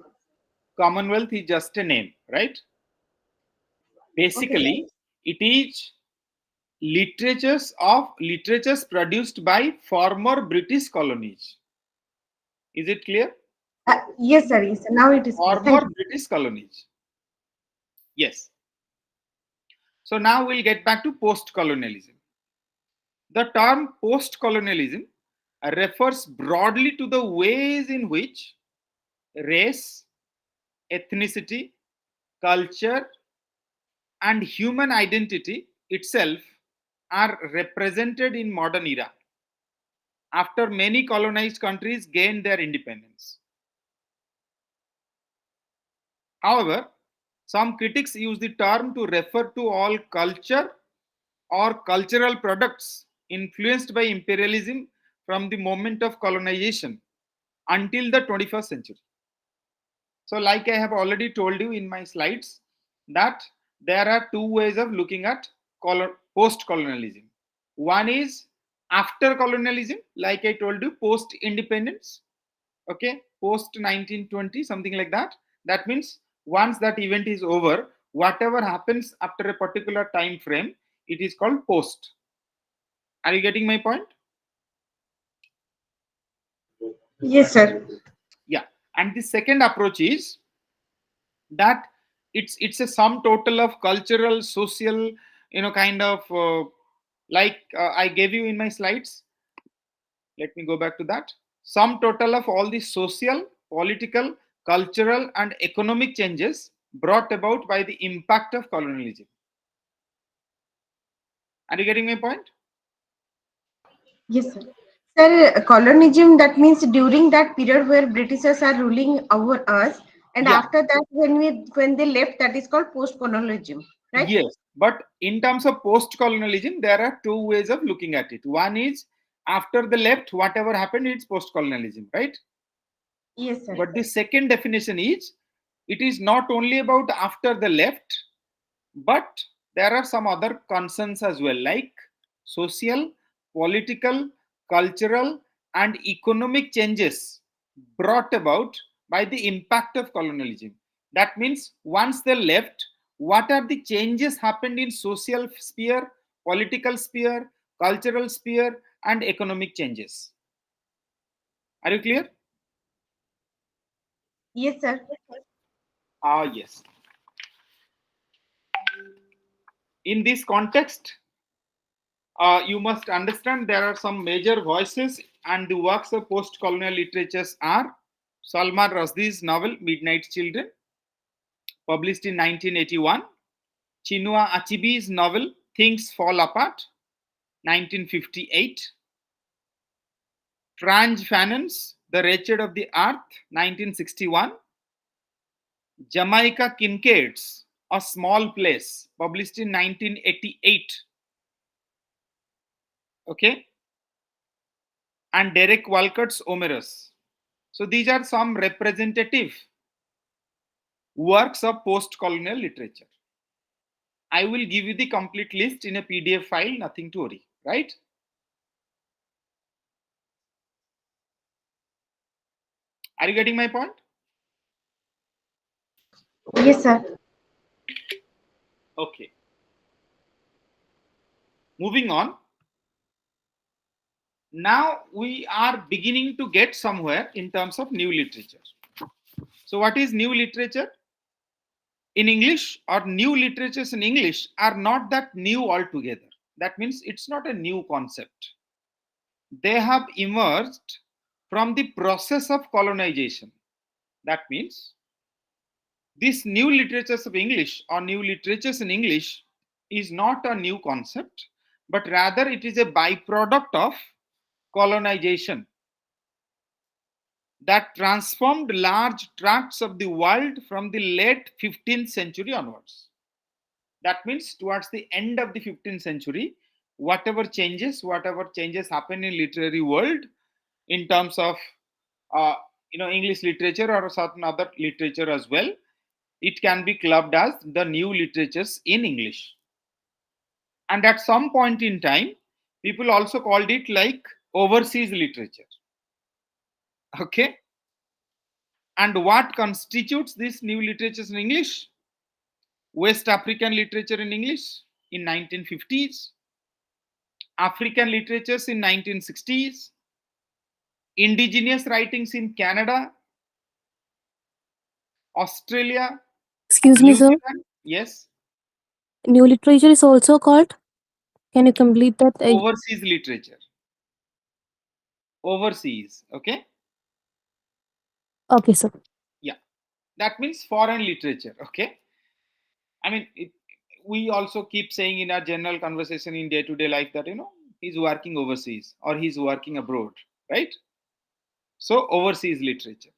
Commonwealth is just a name, right? Okay, sir. Basically, it is literatures produced by former British colonies. Is it clear? Yes, sir. Yes, sir. Now it is clear. Thank Former you. British colonies. Yes. So now we'll get back to post-colonialism. The term post-colonialism refers broadly to the ways in which race, ethnicity, culture, and human identity itself are represented in modern era after many colonized countries gained their independence. However, some critics use the term to refer to all culture or cultural products influenced by imperialism from the moment of colonization until the 21st century. So, like I have already told you in my slides, that there are two ways of looking at post colonialism. One is after colonialism, like I told you, post independence, okay, post 1920, something like that. That means once that event is over, whatever happens after a particular time frame, it is called post. Are you getting my point? Yes, sir. Yeah. And the second approach is that it's a sum total of cultural, social, kind of like I gave you in my slides. Let me go back to that. Sum total of all the social, political, cultural, and economic changes brought about by the impact of colonialism. Are you getting my point? Yes, sir. Sir, colonialism, that means during that period where Britishers are ruling over us, and Yeah. after that, when they left, that is called post-colonialism, right? Yes. But in terms of post colonialism, there are two ways of looking at it. One is after the left, whatever happened, it's post colonialism, right? Yes, sir. But the second definition is it is not only about after the left, but there are some other concerns as well, like social, political, cultural, and economic changes brought about by the impact of colonialism. That means once they left, what are the changes happened in social sphere, political sphere, cultural sphere, and economic changes? Are you clear? Yes, sir. Ah, yes. In this context, you must understand there are some major voices, and the works of post-colonial literatures are Salman Rushdie's novel Midnight Children, published in 1981, Chinua Achebe's novel Things Fall Apart, 1958, Franz Fanon's The Wretched of the Earth, 1961, Jamaica Kincaid's A Small Place, published in 1988, okay, and Derek Walcott's Omerus. So these are some representative works of post-colonial literature. I will give you the complete list in a PDF file, nothing to worry, right? Are you getting my point? Yes, sir. Okay. Moving on. Now we are beginning to get somewhere in terms of new literature. So what is new literature? In English, or new literatures in English are not that new altogether. That means it's not a new concept. They have emerged from the process of colonization. That means this new literatures of English or new literatures in English is not a new concept, but rather it is a byproduct of colonization that transformed large tracts of the world from the late 15th century onwards. That means towards the end of the 15th century, whatever changes happen in literary world in terms of uh, English literature or certain other literature as well, it can be clubbed as the new literatures in English. And at some point in time, people also called it like overseas literature. Okay. And what constitutes these new literatures in English? West African literature in English in 1950s, African literatures in 1960s, indigenous writings in Canada, Australia, Excuse me, New sir. Zealand. Yes, New literature is also called. Can you complete that? overseas literature. Overseas. Okay. Okay, sir. Yeah. That means foreign literature. Okay. I mean, we also keep saying in our general conversation in day to day life that, he's working overseas or he's working abroad, right? So, overseas literature.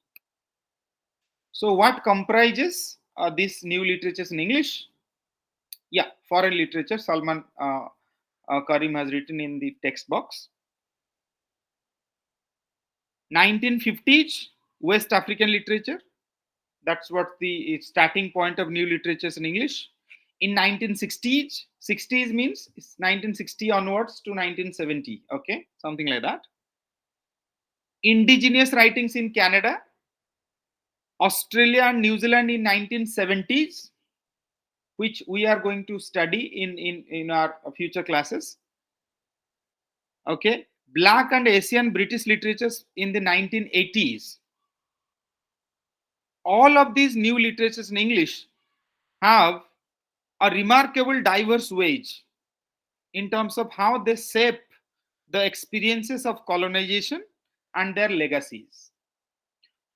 So, what comprises these new literatures in English? Yeah, foreign literature. Salman Karim has written in the text box. 1950s, West African literature. That's what the starting point of new literatures in English. In 1960s, 60s means it's 1960 onwards to 1970, okay, something like that. Indigenous writings in Canada, Australia and New Zealand in 1970s, which we are going to study in our future classes. Okay, Black and Asian British literatures in the 1980s. All of these new literatures in English have a remarkable diverse wage in terms of how they shape the experiences of colonization and their legacies.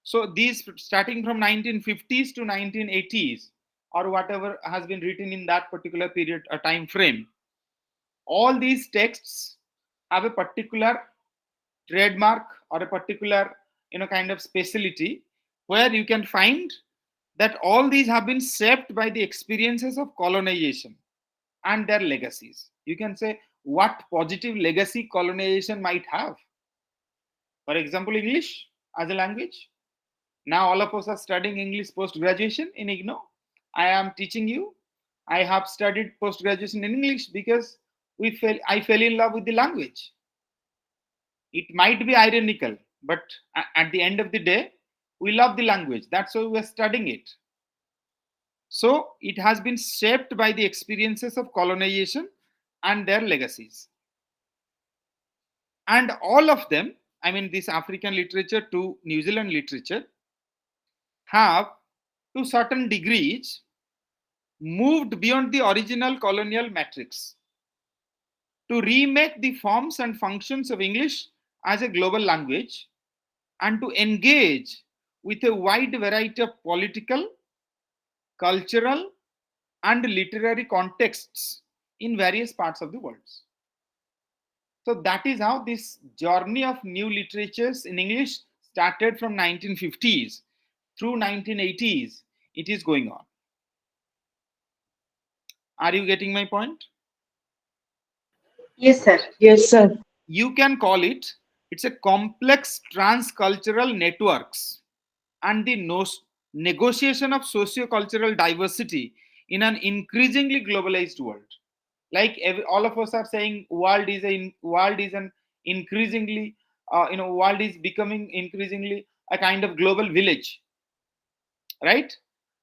So these starting from 1950s to 1980s or whatever has been written in that particular period, a time frame, all these texts have a particular trademark or a particular kind of specialty where you can find that all these have been shaped by the experiences of colonization and their legacies. You can say what positive legacy colonization might have. For example, English as a language. Now all of us are studying English post graduation in IGNO. I am teaching you. I have studied post graduation in English because I fell in love with the language. It might be ironical, but at the end of the day, we love the language. That's why we're studying it. So it has been shaped by the experiences of colonization and their legacies. And all of them, I mean, this African literature to New Zealand literature, have to certain degrees moved beyond the original colonial matrix to remake the forms and functions of English as a global language and to engage with a wide variety of political, cultural, and literary contexts in various parts of the world. So that is how this journey of new literatures in English started from 1950s through 1980s. It is going on. Are you getting my point? Yes, sir. Yes, sir. You can call it's a complex transcultural networks and the negotiation of socio-cultural diversity in an increasingly globalized world. Like all of us are saying, world is an increasingly, world is becoming increasingly a kind of global village, right?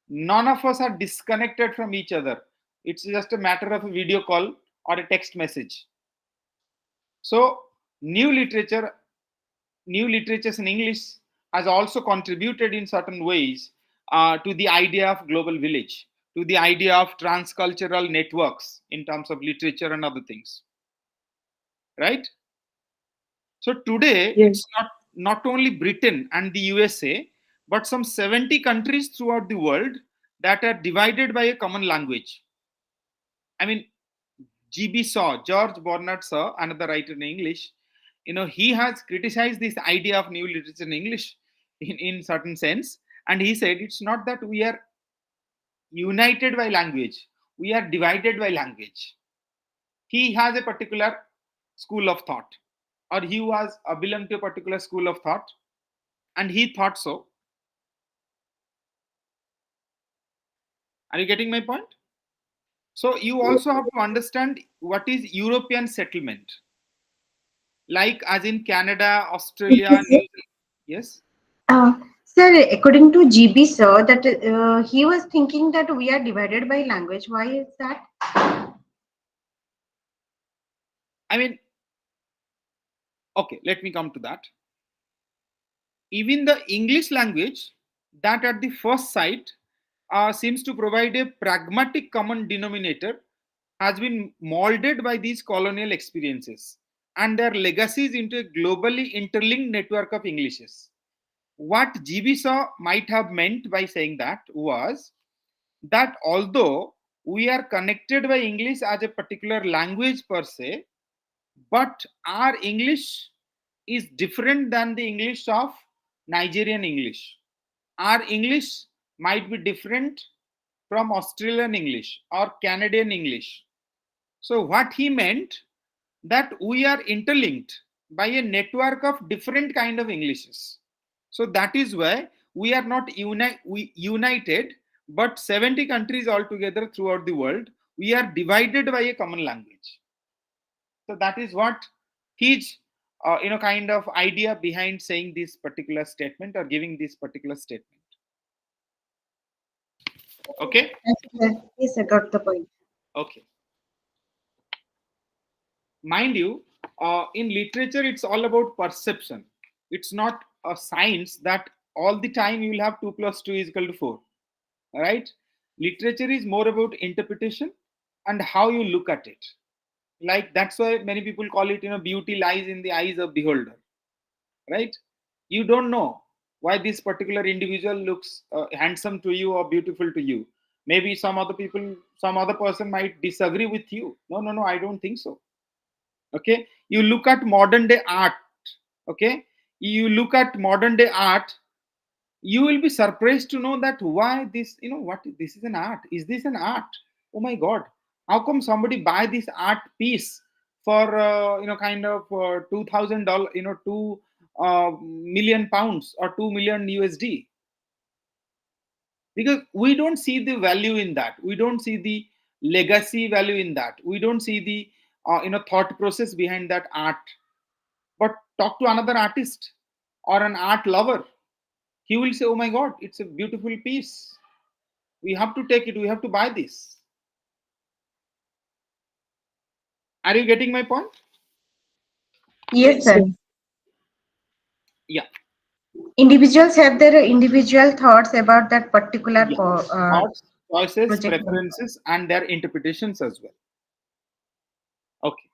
None of us are disconnected from each other. It's just a matter of a video call or a text message. So new literature, new literatures in English has also contributed in certain ways to the idea of global village, to the idea of transcultural networks in terms of literature and other things, right? So today Yes. it's not only Britain and the USA, but some 70 countries throughout the world that are divided by a common language. I mean, GB Shaw, George Bernard Shaw, another writer in English, he has criticized this idea of new literature in English in certain sense. And he said it's not that we are united by language, we are divided by language. He has a particular school of thought, or he was belonged to a particular school of thought, and he thought so. Are you getting my point? So you also have to understand what is European settlement, like as in Canada, Australia, Yes, sir. New Zealand. Yes. Uh, Sir, according to GB, sir, that he was thinking that we are divided by language. Why is that? I mean, okay, let me come to that. Even the English language, that at the first sight seems to provide a pragmatic common denominator, has been molded by these colonial experiences and their legacies into a globally interlinked network of Englishes. What GB Shaw might have meant by saying that was that although we are connected by English as a particular language per se, but our English is different than the English of Nigerian English. Our English might be different from Australian English or Canadian English. So what he meant that we are interlinked by a network of different kind of Englishes. So that is why we are not united, but 70 countries altogether throughout the world, we are divided by a common language. So that is what his kind of idea behind saying this particular statement or giving this particular statement. Okay. Yes, I got the point. Okay. Mind you, in literature it's all about perception. It's not a science that all the time you will have 2 plus 2 is equal to 4. All right. Literature is more about interpretation and how you look at it. Like that's why many people call it, beauty lies in the eyes of beholder, right? You don't know why this particular individual looks handsome to you or beautiful to you. Maybe some other person might disagree with you. No, I don't think so. Okay, you look at modern day art. Okay, you look at modern day art, you will be surprised to know that why this, what this is an art. Is this an art? Oh my god, how come somebody buy this art piece for kind of $2,000, 2 million pounds or 2 million USD? Because we don't see the value in that, we don't see the legacy value in that, we don't see the thought process behind that art. But talk to another artist, or an art lover, he will say, "Oh my God, it's a beautiful piece. We have to take it. We have to buy this." Are you getting my point? Yes, Yes, sir. sir. Yeah. Individuals have their individual thoughts about that particular Yeah. Thoughts, choices, project. preferences, and their interpretations as well. Okay.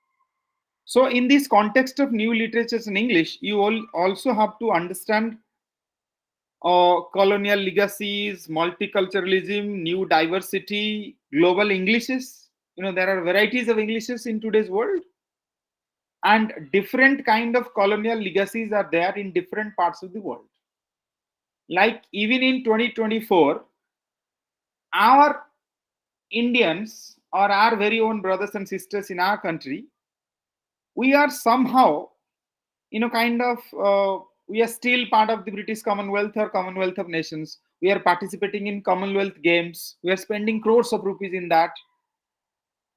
So, in this context of new literatures in English, you all also have to understand colonial legacies, multiculturalism, new diversity, global Englishes. There are varieties of Englishes in today's world, and different kind of colonial legacies are there in different parts of the world. Like even in 2024, our Indians or our very own brothers and sisters in our country, we are somehow, kind of, we are still part of the British Commonwealth or Commonwealth of Nations. We are participating in Commonwealth Games. We are spending crores of rupees in that.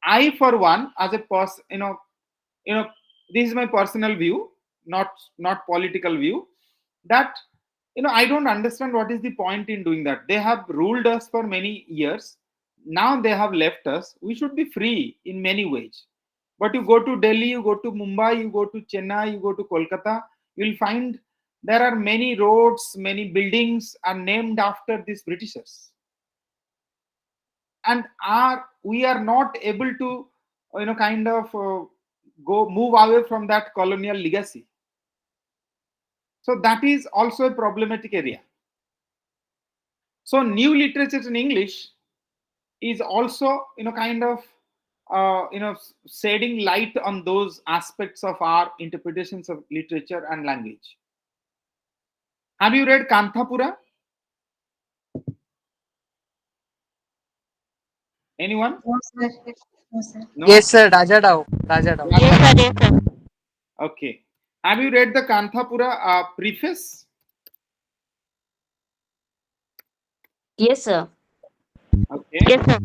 I, for one, as a person, you know, this is my personal view, not political view. That I don't understand what is the point in doing that. They have ruled us for many years. Now they have left us. We should be free in many ways. But you go to Delhi, you go to Mumbai, you go to Chennai, you go to Kolkata, you'll find there are many roads, many buildings are named after these Britishers, and we are not able to kind of go move away from that colonial legacy. So that is also a problematic area. So new literature in English is also kind of shedding light on those aspects of our interpretations of literature and language. Have you read Kanthapura? Anyone? No, sir. No, sir. No? Yes, sir. Raja Rao. Raja Rao. Yes, Raja. sir. Yes, sir. Okay. Have you read the Kanthapura preface? Yes, sir. Okay. Yes, sir.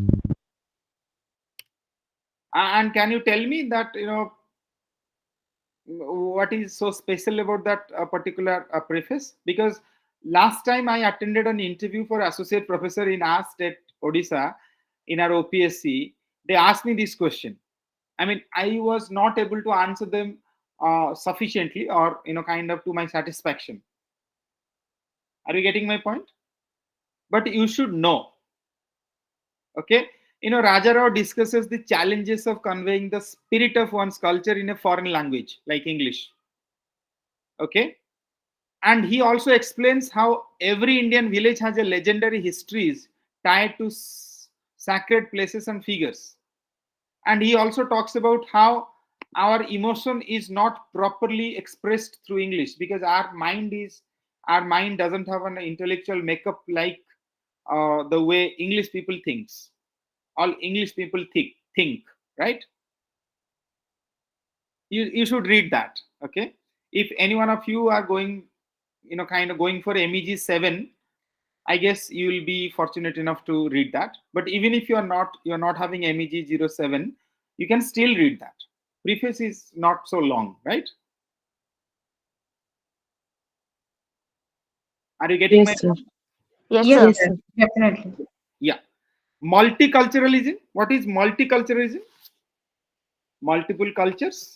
And can you tell me that what is so special about that particular preface? Because last time I attended an interview for associate professor in our state, Odisha, in our OPSC, they asked me this question. I mean, I was not able to answer them sufficiently, or kind of to my satisfaction. Are you getting my point? But you should know. Okay. Rajarao discusses the challenges of conveying the spirit of one's culture in a foreign language like English. Okay. And he also explains how every Indian village has a legendary histories tied to sacred places and figures. And he also talks about how our emotion is not properly expressed through English, because our mind doesn't have an intellectual makeup like the way English people thinks. All English people think, right? You should read that. Okay. If any one of you are going, kind of going for MEG-7, I guess you will be fortunate enough to read that. But even if you're not having MEG-07, you can still read that. Preface is not so long, right? Are you getting my Yes, sir. point? Yes, Yes, sir. Yes, sir. sir. Definitely. Yeah. Multiculturalism. What is multiculturalism? Multiple cultures.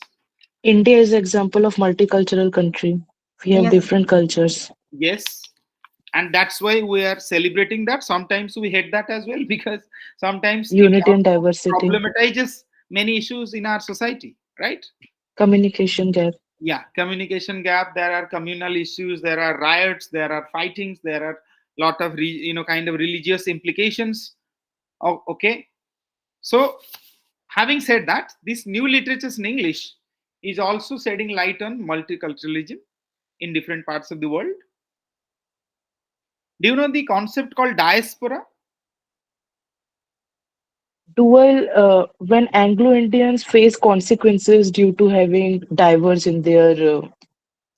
India is an example of multicultural country. We have Yes. different cultures. Yes. And that's why we are celebrating that. Sometimes we hate that as well, because sometimes it Unity and also diversity. problematizes many issues in our society, right? Communication gap. Yeah, communication gap. There are communal issues. There are riots. There are fightings. There are lot of kind of religious implications. Oh, okay. So, having said that, this new literatures in English is also shedding light on multiculturalism in different parts of the world. Do you know the concept called diaspora? When Anglo-Indians face consequences due to having diverse in their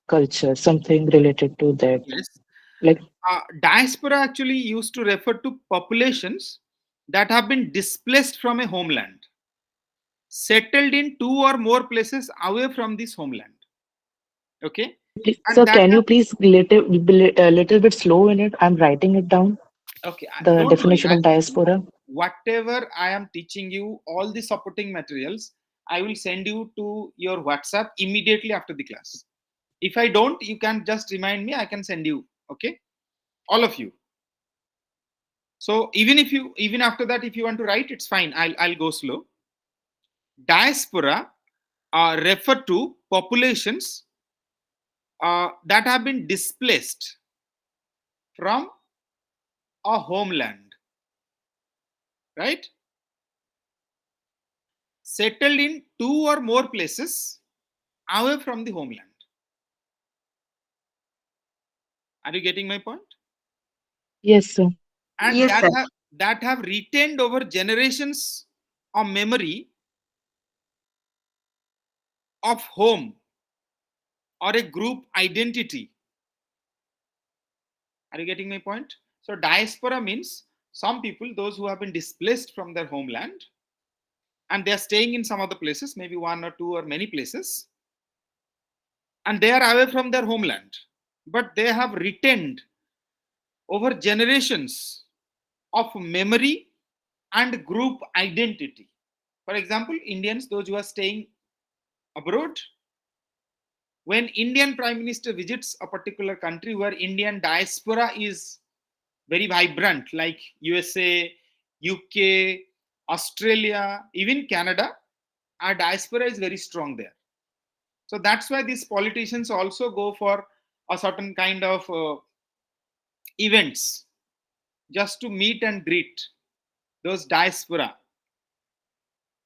culture, something related to that. Yes. Like, Diaspora actually used to refer to populations that have been displaced from a homeland, settled in two or more places away from this homeland. Okay. And Sir, that can you have, please little bit slow in it? I'm writing it down. okay, The don't worry. definition of diaspora. Whatever I am teaching you, all the supporting materials, I will send you to your WhatsApp immediately after the class. If I don't, you can just remind me, I can send you. Okay, all of you. So even after that, if you want to write, it's fine. I'll go slow. Diaspora refer to populations that have been displaced from a homeland, right? Settled in two or more places away from the homeland. Are you getting my point? Yes, sir. And Yes, sir. that have retained over generations a memory of home or a group identity. Are you getting my point? So diaspora means some people, those who have been displaced from their homeland, and they are staying in some other places, maybe one or two or many places, and they are away from their homeland, but they have retained over generations of memory and group identity. For example, Indians, those who are staying abroad, when Indian Prime Minister visits a particular country where Indian diaspora is very vibrant, like USA, UK, Australia, even Canada, our diaspora is very strong there. So that's why these politicians also go for a certain kind of events just to meet and greet those diaspora.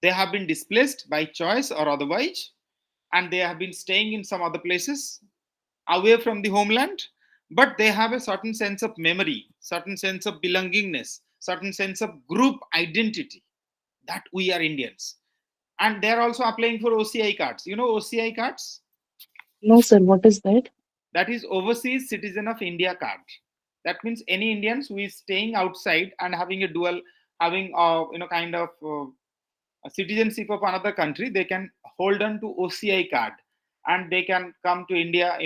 They have been displaced by choice or otherwise, and they have been staying in some other places away from the homeland, but they have a certain sense of memory, certain sense of belongingness, certain sense of group identity, that we are Indians. And they're also applying for OCI cards. You know OCI cards? No, sir. What is that? That is Overseas Citizen of India card. That means any Indians who is staying outside and having a dual, having kind of a citizenship of another country, they can hold on to OCI card, and they can come to India,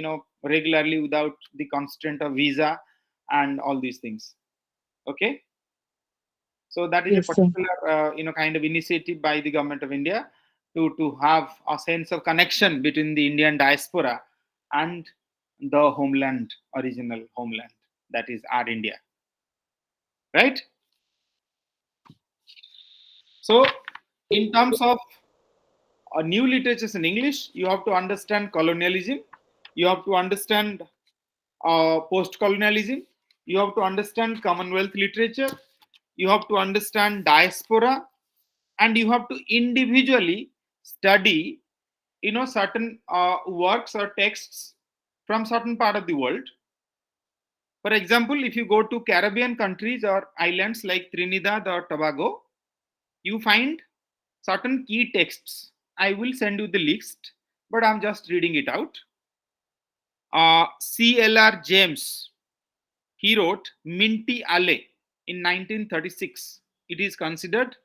regularly without the constraint of visa and all these things. Okay, so that is a Yes, sir. particular kind of initiative by the government of India to have a sense of connection between the Indian diaspora and the homeland, original homeland, that is our India, right? So in terms of new literatures in English, you have to understand colonialism, you have to understand post colonialism, you have to understand Commonwealth literature, you have to understand diaspora, and you have to individually study certain works or texts from certain part of the world. For example, if you go to Caribbean countries or islands like Trinidad or Tobago, you find certain key texts. I will send you the list, but I'm just reading it out. CLR James, he wrote Minty Alley in 1936. It is considered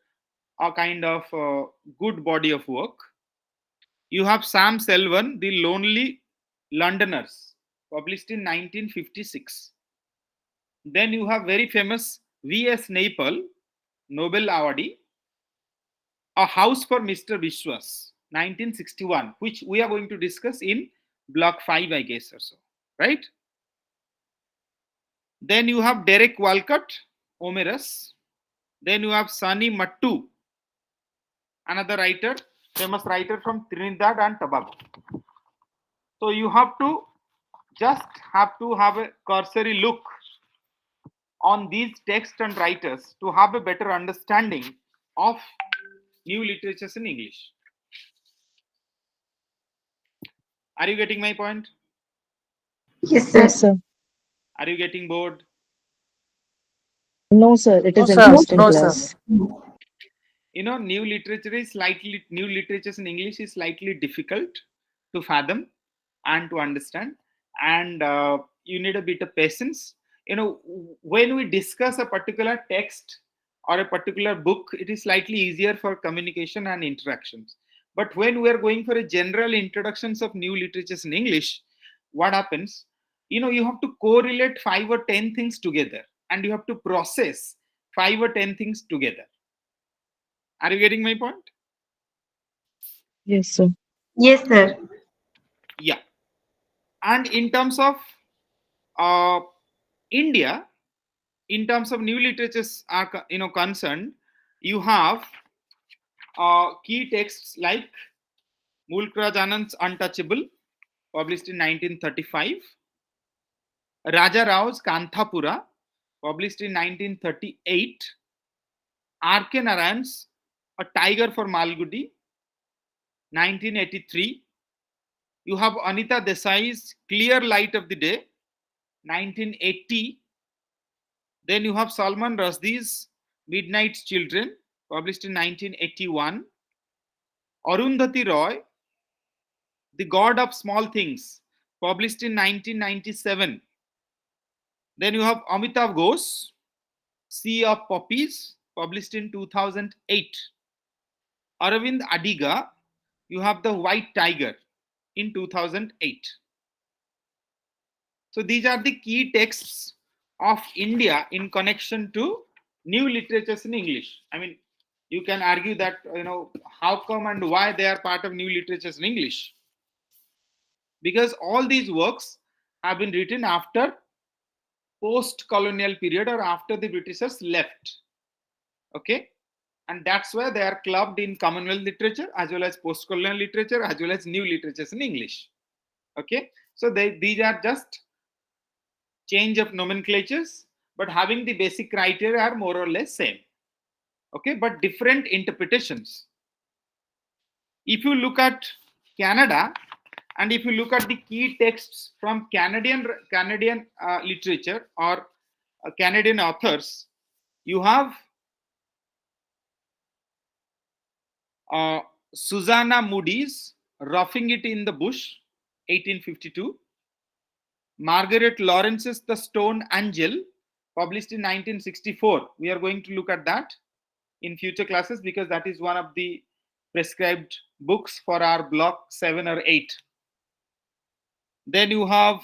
a kind of good body of work. You have Sam Selvan, The Lonely Londoners, published in 1956. Then you have very famous V.S. Naipaul, Nobel awardee, A House for Mr. Vishwas, 1961, which we are going to discuss in block 5, I guess, or so, right? Then you have Derek Walcott, Omerus. Then you have Sani Mattu, another writer, famous writer from Trinidad and Tobago. So you have to have a cursory look on these texts and writers to have a better understanding of new literatures in English. Are you getting my point? Yes, sir. Yes, sir. Are you getting bored? No, sir. It No, is sir. interesting No, sir. class. New literatures in English is slightly difficult to fathom and to understand, and you need a bit of patience. When we discuss a particular text or a particular book, it is slightly easier for communication and interactions. But when we are going for a general introductions of new literatures in English, what happens, you have to correlate 5 or 10 things together, and you have to process 5 or 10 things together. Are you getting my point? Yes, sir. Yes, sir. Yeah. And in terms of uh, India, in terms of new literatures are concerned, you have key texts like Mulkraj Anand's Untouchable, published in 1935, Raja Rao's Kanthapura, published in 1938, R.K. Narayan's A Tiger for Malgudi, 1983. You have Anita Desai's Clear Light of the Day, 1980. Then you have Salman Rushdie's Midnight's Children, published in 1981. Arundhati Roy, The God of Small Things, published in 1997. Then you have Amitav Ghosh, Sea of Poppies, published in 2008. Aravind Adiga, you have The White Tiger in 2008. So these are the key texts of India in connection to new literatures in English. I mean, you can argue that, how come and why they are part of new literatures in English. Because all these works have been written after post-colonial period or after the Britishers left. Okay. And that's why they are clubbed in Commonwealth literature as well as post-colonial literature as well as new literatures in English. Okay. So these are just change of nomenclatures, but having the basic criteria are more or less same. Okay, but different interpretations. If you look at Canada, and if you look at the key texts from Canadian literature or Canadian authors, you have Susanna Moody's Roughing It in the Bush, 1852. Margaret Lawrence's The Stone Angel, published in 1964. We are going to look at that in future classes because that is one of the prescribed books for our block 7 or 8. Then you have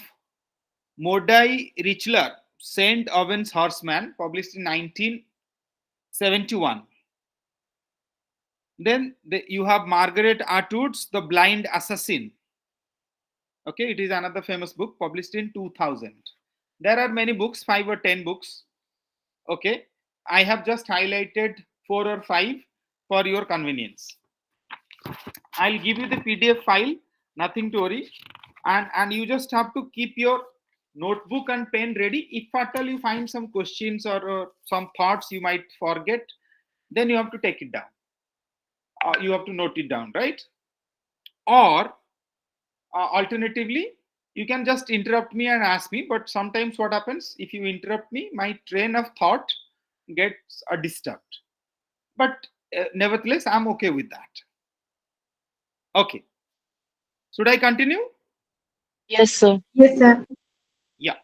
Mordai Richler, St. Owen's Horseman, published in 1971. Then you have Margaret Atwood's The Blind Assassin. Okay, it is another famous book published in 2000. There are many books, 5 or 10 books. Okay, I have just highlighted 4 or 5 for your convenience. I'll give you the PDF file, nothing to worry. And you just have to keep your notebook and pen ready. If at all you find some questions or some thoughts you might forget, then you have to take it down. You have to note it down, right? Or alternatively, you can just interrupt me and ask me. But sometimes what happens, if you interrupt me, my train of thought gets disturbed. But nevertheless, I'm okay with that. Okay. Should I continue? Yes, sir. Yes, sir. Yeah.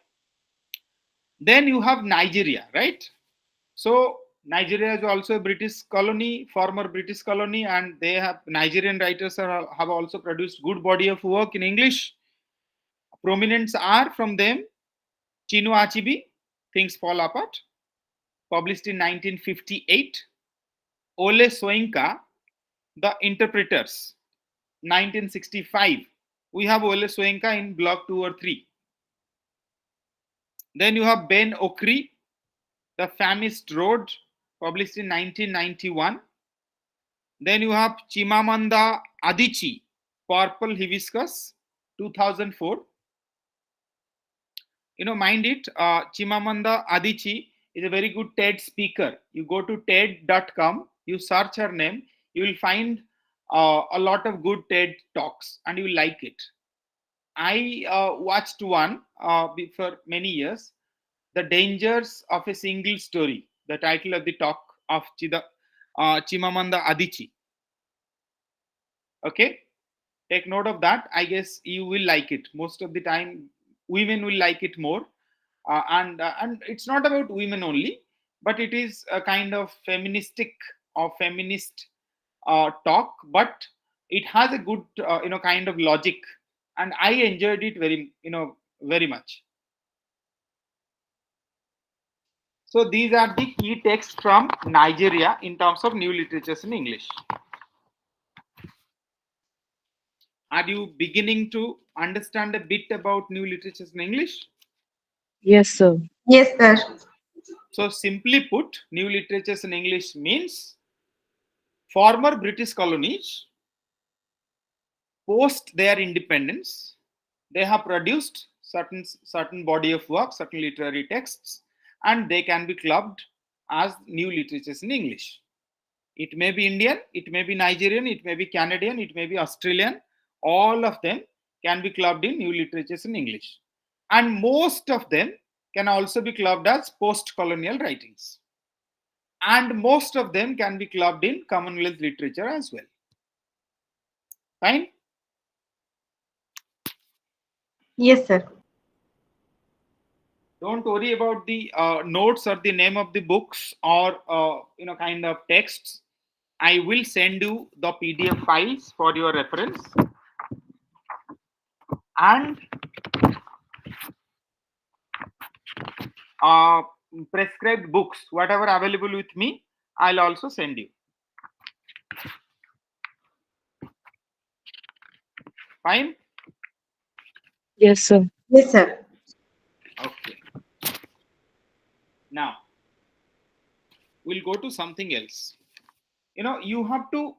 Then you have Nigeria, right? So Nigeria is also a British colony, former British colony, and they have Nigerian writers have also produced good body of work in English. Prominents are from them Chinua Achebe, Things Fall Apart, published in 1958. Ole Soyinka, The Interpreters, 1965. We have Ole Soyinka in block 2 or 3. Then you have Ben Okri, The Famished Road, published in 1991. Then you have Chimamanda Adichie, Purple Hibiscus, 2004. Mind it, Chimamanda Adichie is a very good TED speaker. You go to TED.com, you search her name, you will find a lot of good TED talks and you will like it. I watched one for many years, The Dangers of a Single Story, the title of the talk of Chimamanda Adichie. Okay, take note of that. I guess you will like it. Most of the time, women will like it more. And it's not about women only, but it is a kind of feministic or feminist talk, but it has a good kind of logic and I enjoyed it very much. So these are the key texts from Nigeria in terms of new literatures in English. Are you beginning to understand a bit about new literatures in English? Yes, sir. Yes, sir. So simply put, new literatures in English means former British colonies post their independence, they have produced certain body of work, certain literary texts, and they can be clubbed as new literatures in English. It may be Indian, it may be Nigerian, it may be Canadian, it may be Australian. All of them can be clubbed in new literatures in English. And most of them can also be clubbed as post colonial writings. And most of them can be clubbed in Commonwealth literature as well. Fine? Yes, sir. Don't worry about the notes or the name of the books or kind of texts. I will send you the PDF files for your reference, and uh, prescribed books, whatever available with me, I'll also send you. Fine? Yes, sir. Yes, sir. Okay. Now we'll go to something else. You have to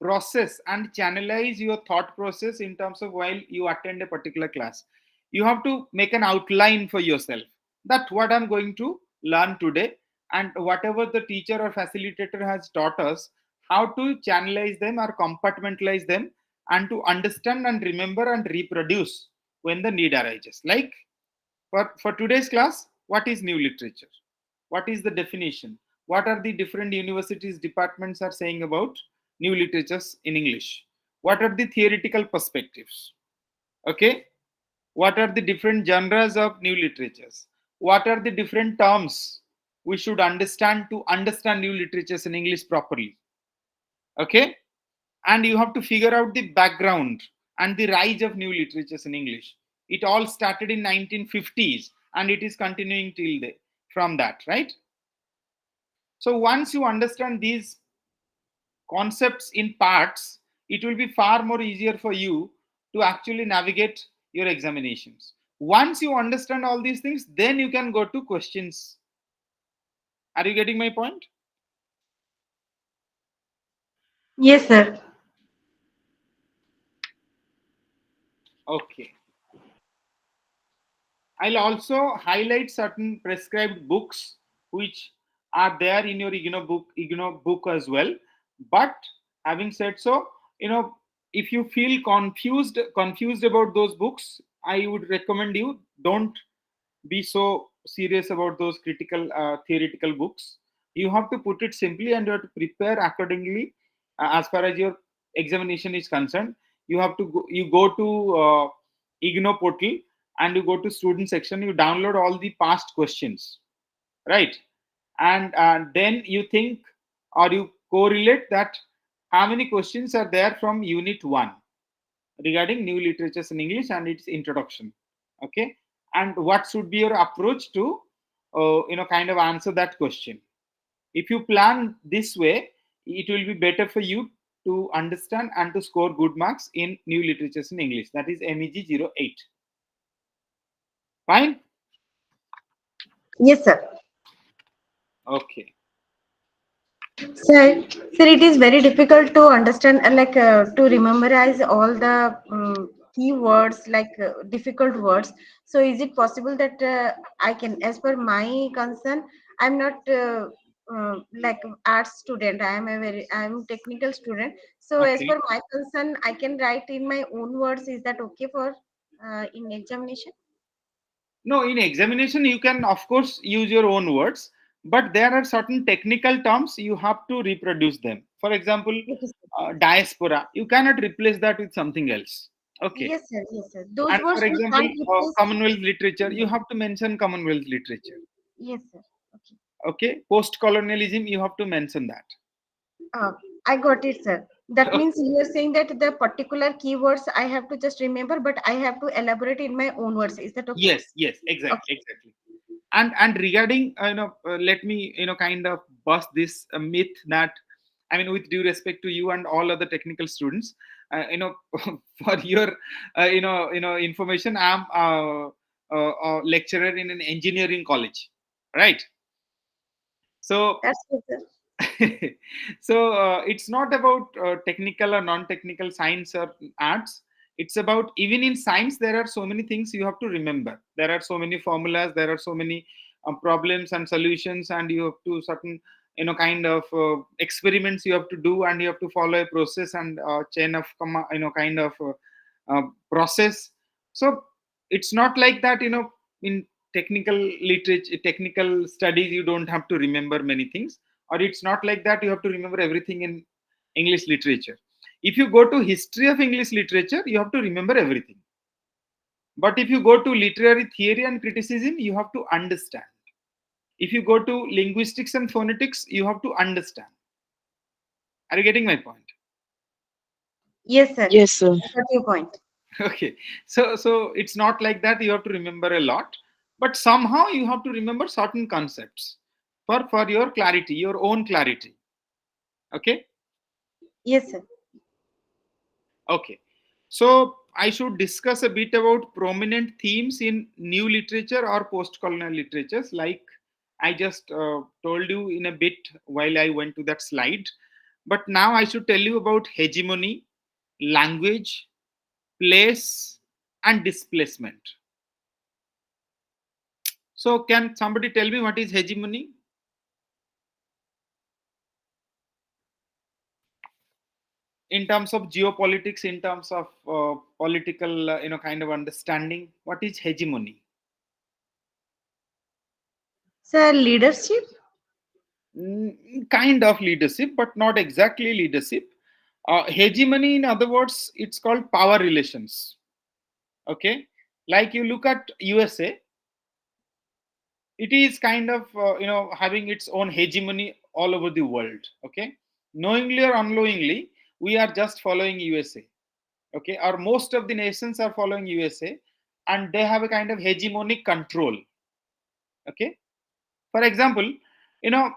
process and channelize your thought process in terms of while you attend a particular class. You have to make an outline for yourself that what I'm going to learn today, and whatever the teacher or facilitator has taught us, how to channelize them or compartmentalize them, and to understand and remember and reproduce when the need arises. Like for today's class, what is new literature? What is the definition? What are the different universities, departments are saying about new literatures in English? What are the theoretical perspectives? Okay. What are the different genres of new literatures? What are the different terms we should understand to understand new literatures in English properly? Okay. And you have to figure out the background and the rise of new literatures in English. It all started in 1950s and it is continuing till from that, right? So once you understand these concepts in parts, it will be far more easier for you to actually navigate your examinations. Once you understand all these things, then you can go to questions. Are you getting my point? Yes, sir. Okay. I'll also highlight certain prescribed books which are there in your IGNO book as well. But having said so, if you feel confused about those books, I would recommend you don't be so serious about those critical theoretical books. You have to put it simply and you have to prepare accordingly as far as your examination is concerned. You go to IGNO portal and you go to student section, you download all the past questions, right? And then you think or you correlate that how many questions are there from unit 1 regarding new literatures in English and its introduction. Okay. And what should be your approach to kind of answer that question? If you plan this way, it will be better for you to understand and to score good marks in new literatures in English, that is MEG-08. Fine. Yes, sir. Okay. Sir, it is very difficult to understand, to memorize all the key words, difficult words. So, is it possible that I can, as per my concern, I'm not arts student. I'm technical student. So, as Okay. per my concern, I can write in my own words. Is that okay for in examination? No, in examination, you can, of course, use your own words, but there are certain technical terms you have to reproduce them. For example, Okay, sir. diaspora, you cannot replace that with something else. Okay. Yes, sir. Yes, sir. Those And words for we example, can't replace. Commonwealth literature, you Yes, have to mention Commonwealth literature. yes, sir. Okay. Okay. Post colonialism, you have to mention that. Uh, I got it, sir. That means you are saying that the particular keywords I have to just remember, but I have to elaborate in my own words. Is that okay? Yes, Okay. exactly. And regarding let me kind of bust this myth that, I mean, with due respect to you and all other technical students, for your information, I'm a lecturer in an engineering college, right? So That's good, sir. so it's not about technical or non-technical science or arts. It's about, even in science there are so many things you have to remember. There are so many formulas, there are so many problems and solutions, and you have to certain kind of experiments you have to do, and you have to follow a process and chain of kind of process. So it's not like that, in technical literature, technical studies, you don't have to remember many things, or it's not like that you have to remember everything in English literature. If you go to history of English literature, you have to remember everything. But if you go to literary theory and criticism, you have to understand. If you go to linguistics and phonetics, you have to understand. Are you getting my point? Yes, sir. Yes, sir. I got your point. Okay, so it's not like that you have to remember a lot, but somehow you have to remember certain concepts for your clarity, your own clarity. Okay. Yes, sir. Okay, so I should discuss a bit about prominent themes in new literature or post-colonial literatures, like I just told you in a bit while I went to that slide. But now I should tell you about hegemony, language, place, and displacement. So, can somebody tell me what is hegemony in terms of geopolitics, in terms of political, kind of understanding? What is hegemony? Sir, leadership? Kind of leadership, but not exactly leadership. Hegemony, in other words, it's called power relations. Okay, like you look at USA, it is kind of having its own hegemony all over the world. Okay, knowingly or unknowingly, we are just following USA. Okay, or most of the nations are following USA, and they have a kind of hegemonic control. Okay, for example, you know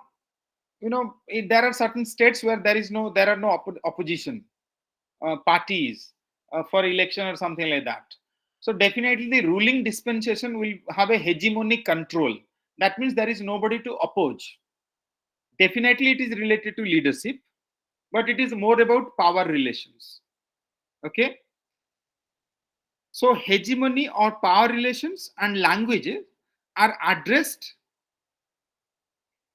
there are certain states where there are no opposition parties for election or something like that. So definitely the ruling dispensation will have a hegemonic control. That means there is nobody to oppose. Definitely it is related to leadership, but it is more about power relations. Okay, so hegemony or power relations and languages are addressed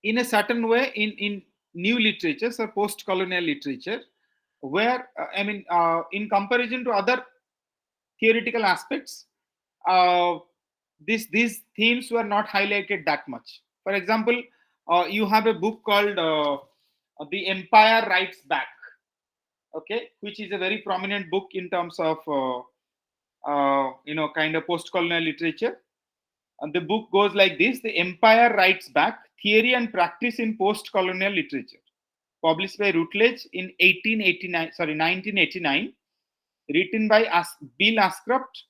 in a certain way in new literatures or post-colonial literature, where in comparison to other theoretical aspects, uh, these themes were not highlighted that much. For example, you have a book called The Empire Writes Back, okay, which is a very prominent book in terms of kind of post-colonial literature. And the book goes like this: The Empire Writes Back, Theory and Practice in Post-Colonial Literature, published by Routledge in 1989, written by Bill Ascroft,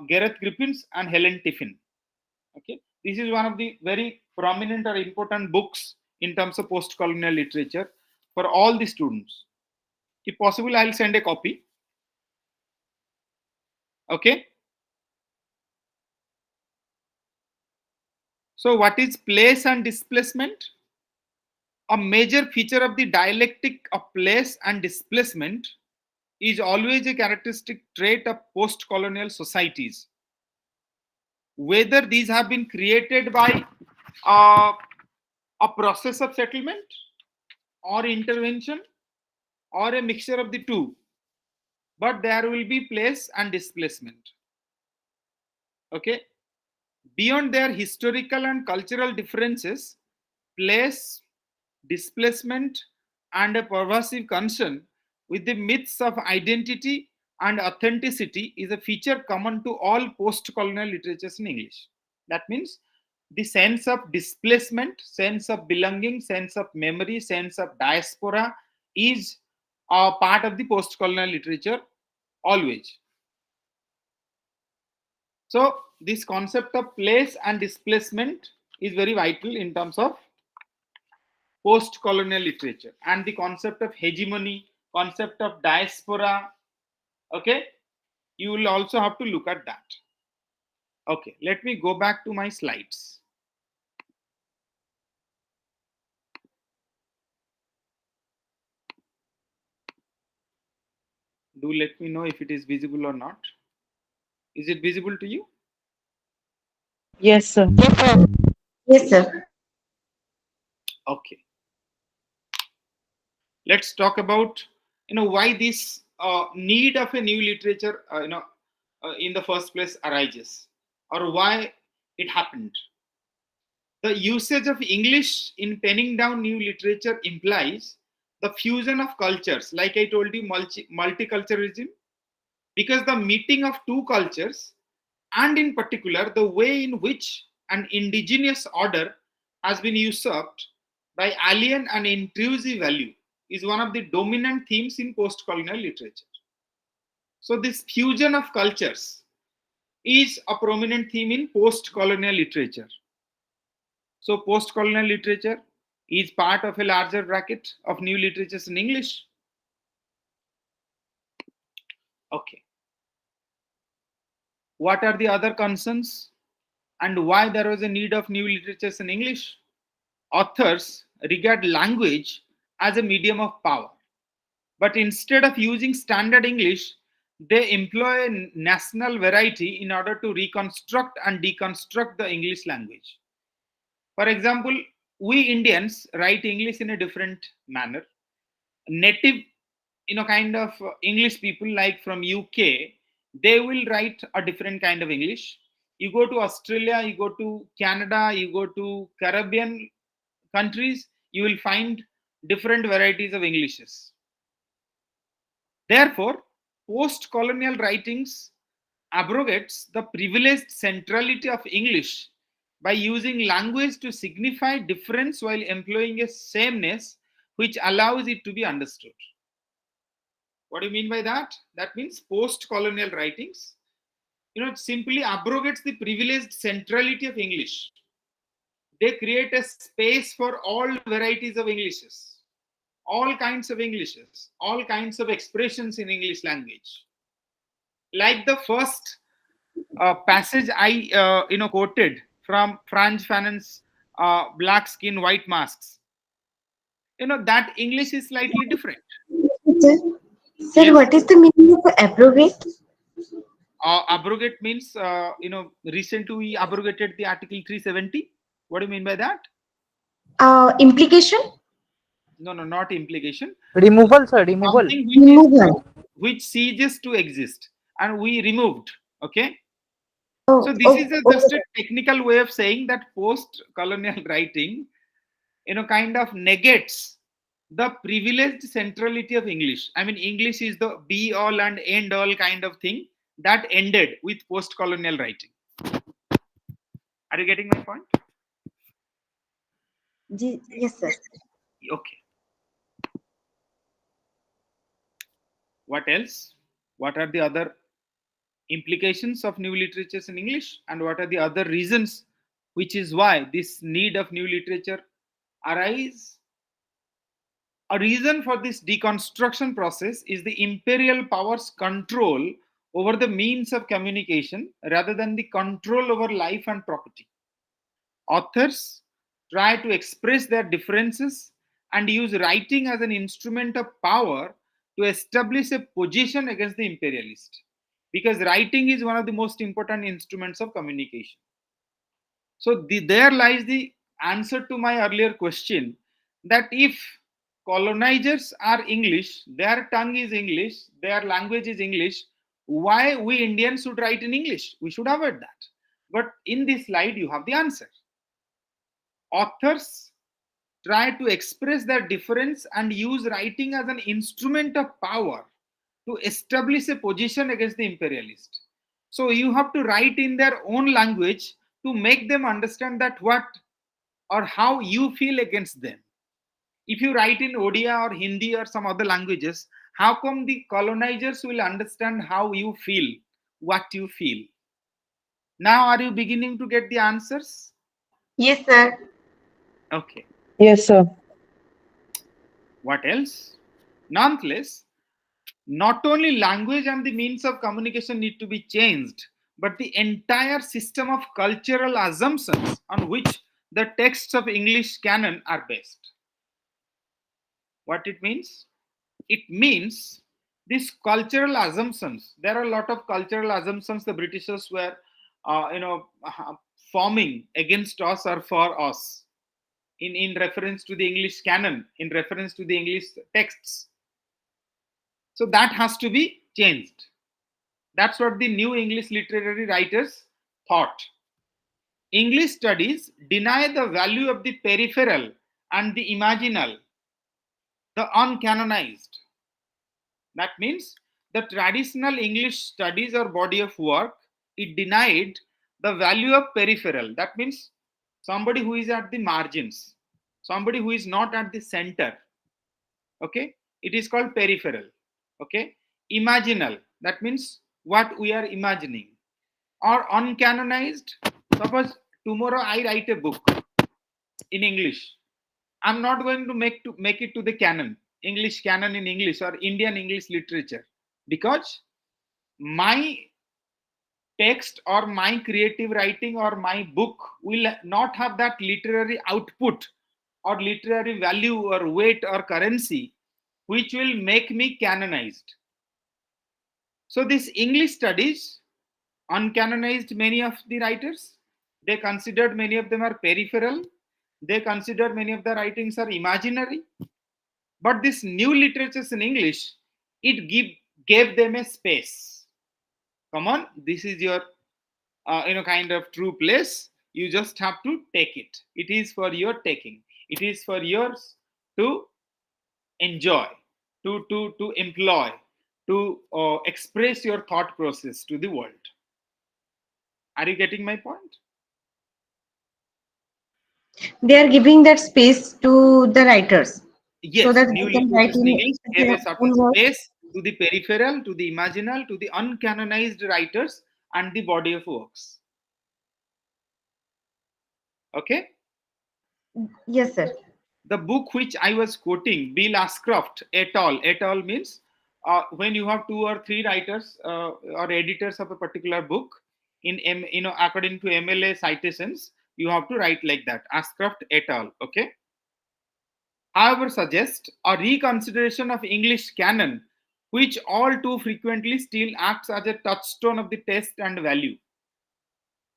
Gareth Griffiths, and Helen Tiffin. Okay, this is one of the very prominent or important books in terms of post-colonial literature for all the students. If possible, I'll send a copy. Okay. So, what is place and displacement? A major feature of the dialectic of place and displacement is always a characteristic trait of post colonial societies. Whether these have been created by uh, a process of settlement or intervention or a mixture of the two, but there will be place and displacement. Okay, beyond their historical and cultural differences, place, displacement, and a pervasive concern with the myths of identity and authenticity is a feature common to all post colonial literatures in English. That means the sense of displacement, sense of belonging, sense of memory, sense of diaspora is are part of the post-colonial literature always. So this concept of place and displacement is very vital in terms of post-colonial literature, and the concept of hegemony, concept of diaspora. Okay, you will also have to look at that. Okay, let me go back to my slides. Do let me know if it is visible or not. Is it visible to you? Yes, sir. Yes, sir. Yes, sir. Okay, let's talk about why this need of a new literature in the first place arises, or why it happened. The usage of English in penning down new literature implies the fusion of cultures, like I told you, multiculturalism, because the meeting of two cultures, and in particular, the way in which an indigenous order has been usurped by alien and intrusive value, is one of the dominant themes in post colonial literature. So, this fusion of cultures is a prominent theme in post colonial literature. So, post colonial literature is part of a larger bracket of new literatures in English. Okay. What are the other concerns and why there was a need of new literatures in English? Authors regard language as a medium of power, but instead of using standard English, they employ a national variety in order to reconstruct and deconstruct the English language. For example, we Indians write English in a different manner. Native kind of English people like from UK, they will write a different kind of English. You go to Australia, you go to Canada, you go to Caribbean countries, you will find different varieties of Englishes. Therefore, post colonial writings abrogates the privileged centrality of English by using language to signify difference while employing a sameness which allows it to be understood. What do you mean by that? That means post-colonial writings, it simply abrogates the privileged centrality of English. They create a space for all varieties of Englishes, all kinds of Englishes, all kinds of expressions in English language. Like the first passage I quoted from Franz Fanon's Black Skin, White Masks. That English is slightly different. Sir, sir, Yes. what is the meaning of abrogate? Abrogate means, recently we abrogated the Article 370. What do you mean by that? Implication? No, not implication. Removal, sir. Removal. Something Removal. which ceases to exist, and we removed. Okay. Oh, So this oh, is okay. just a technical way of saying that post-colonial writing, kind of negates the privileged centrality of English. I mean, English is the be all and end all kind of thing that ended with post-colonial writing. Are you getting my point? Yes, sir. Okay. What else? What are the other implications of new literatures in English, and what are the other reasons which is why this need of new literature arise? A reason for this deconstruction process is the imperial power's control over the means of communication rather than the control over life and property. Authors try to express their differences and use writing as an instrument of power to establish a position against the imperialist, because writing is one of the most important instruments of communication. So there lies the answer to my earlier question, that if colonizers are English, their tongue is English, their language is English, why we Indians should write in English? We should avoid that. But in this slide, you have the answer. Authors try to express their difference and use writing as an instrument of power to establish a position against the imperialist. So you have to write in their own language to make them understand that what or how you feel against them. If you write in Odia or Hindi or some other languages, How come the colonizers will understand how you feel, what you feel? Now, are you beginning to get the answers? Yes, sir. Okay. Yes, sir. What else? Nonetheless, not only language and the means of communication need to be changed, but the entire system of cultural assumptions on which the texts of English canon are based. What it means? It means these cultural assumptions. There are a lot of cultural assumptions the Britishers were, forming against us or for us in reference to the English canon, in reference to the English texts. So that has to be changed. That's what the new English literary writers thought. English studies deny the value of the peripheral and the imaginal, the uncanonized. That means the traditional English studies or body of work, it denied the value of peripheral. That means somebody who is at the margins, somebody who is not at the center. Okay, it is called peripheral. Okay, imaginal, that means what we are imagining, or uncanonized. Suppose tomorrow I write a book in English, I'm not going to make it to the canon, English canon in English or Indian English literature, because my text or my creative writing or my book will not have that literary output or literary value or weight or currency which will make me canonized. So this English studies uncanonized many of the writers. They considered many of them are peripheral. They considered many of the writings are imaginary. But this new literatures in English, it gave them a space. Come on, this is your kind of true place. You just have to take it. It is for your taking. It is for yours to enjoy, to employ, to express your thought process to the world. Are you getting my point? They are giving that space to the writers so Yes, that new they can write literatures in in English gave their a certain own words. space to the peripheral, to the imaginal, to the uncanonized writers and the body of works. Okay? Yes, sir. The book which I was quoting, Bill Ashcroft et al. Means when you have two or three writers or editors of a particular book, according to MLA citations, you have to write like that, Ashcroft et al. Okay? However, suggest a reconsideration of English canon, which all too frequently still acts as a touchstone of the taste and value.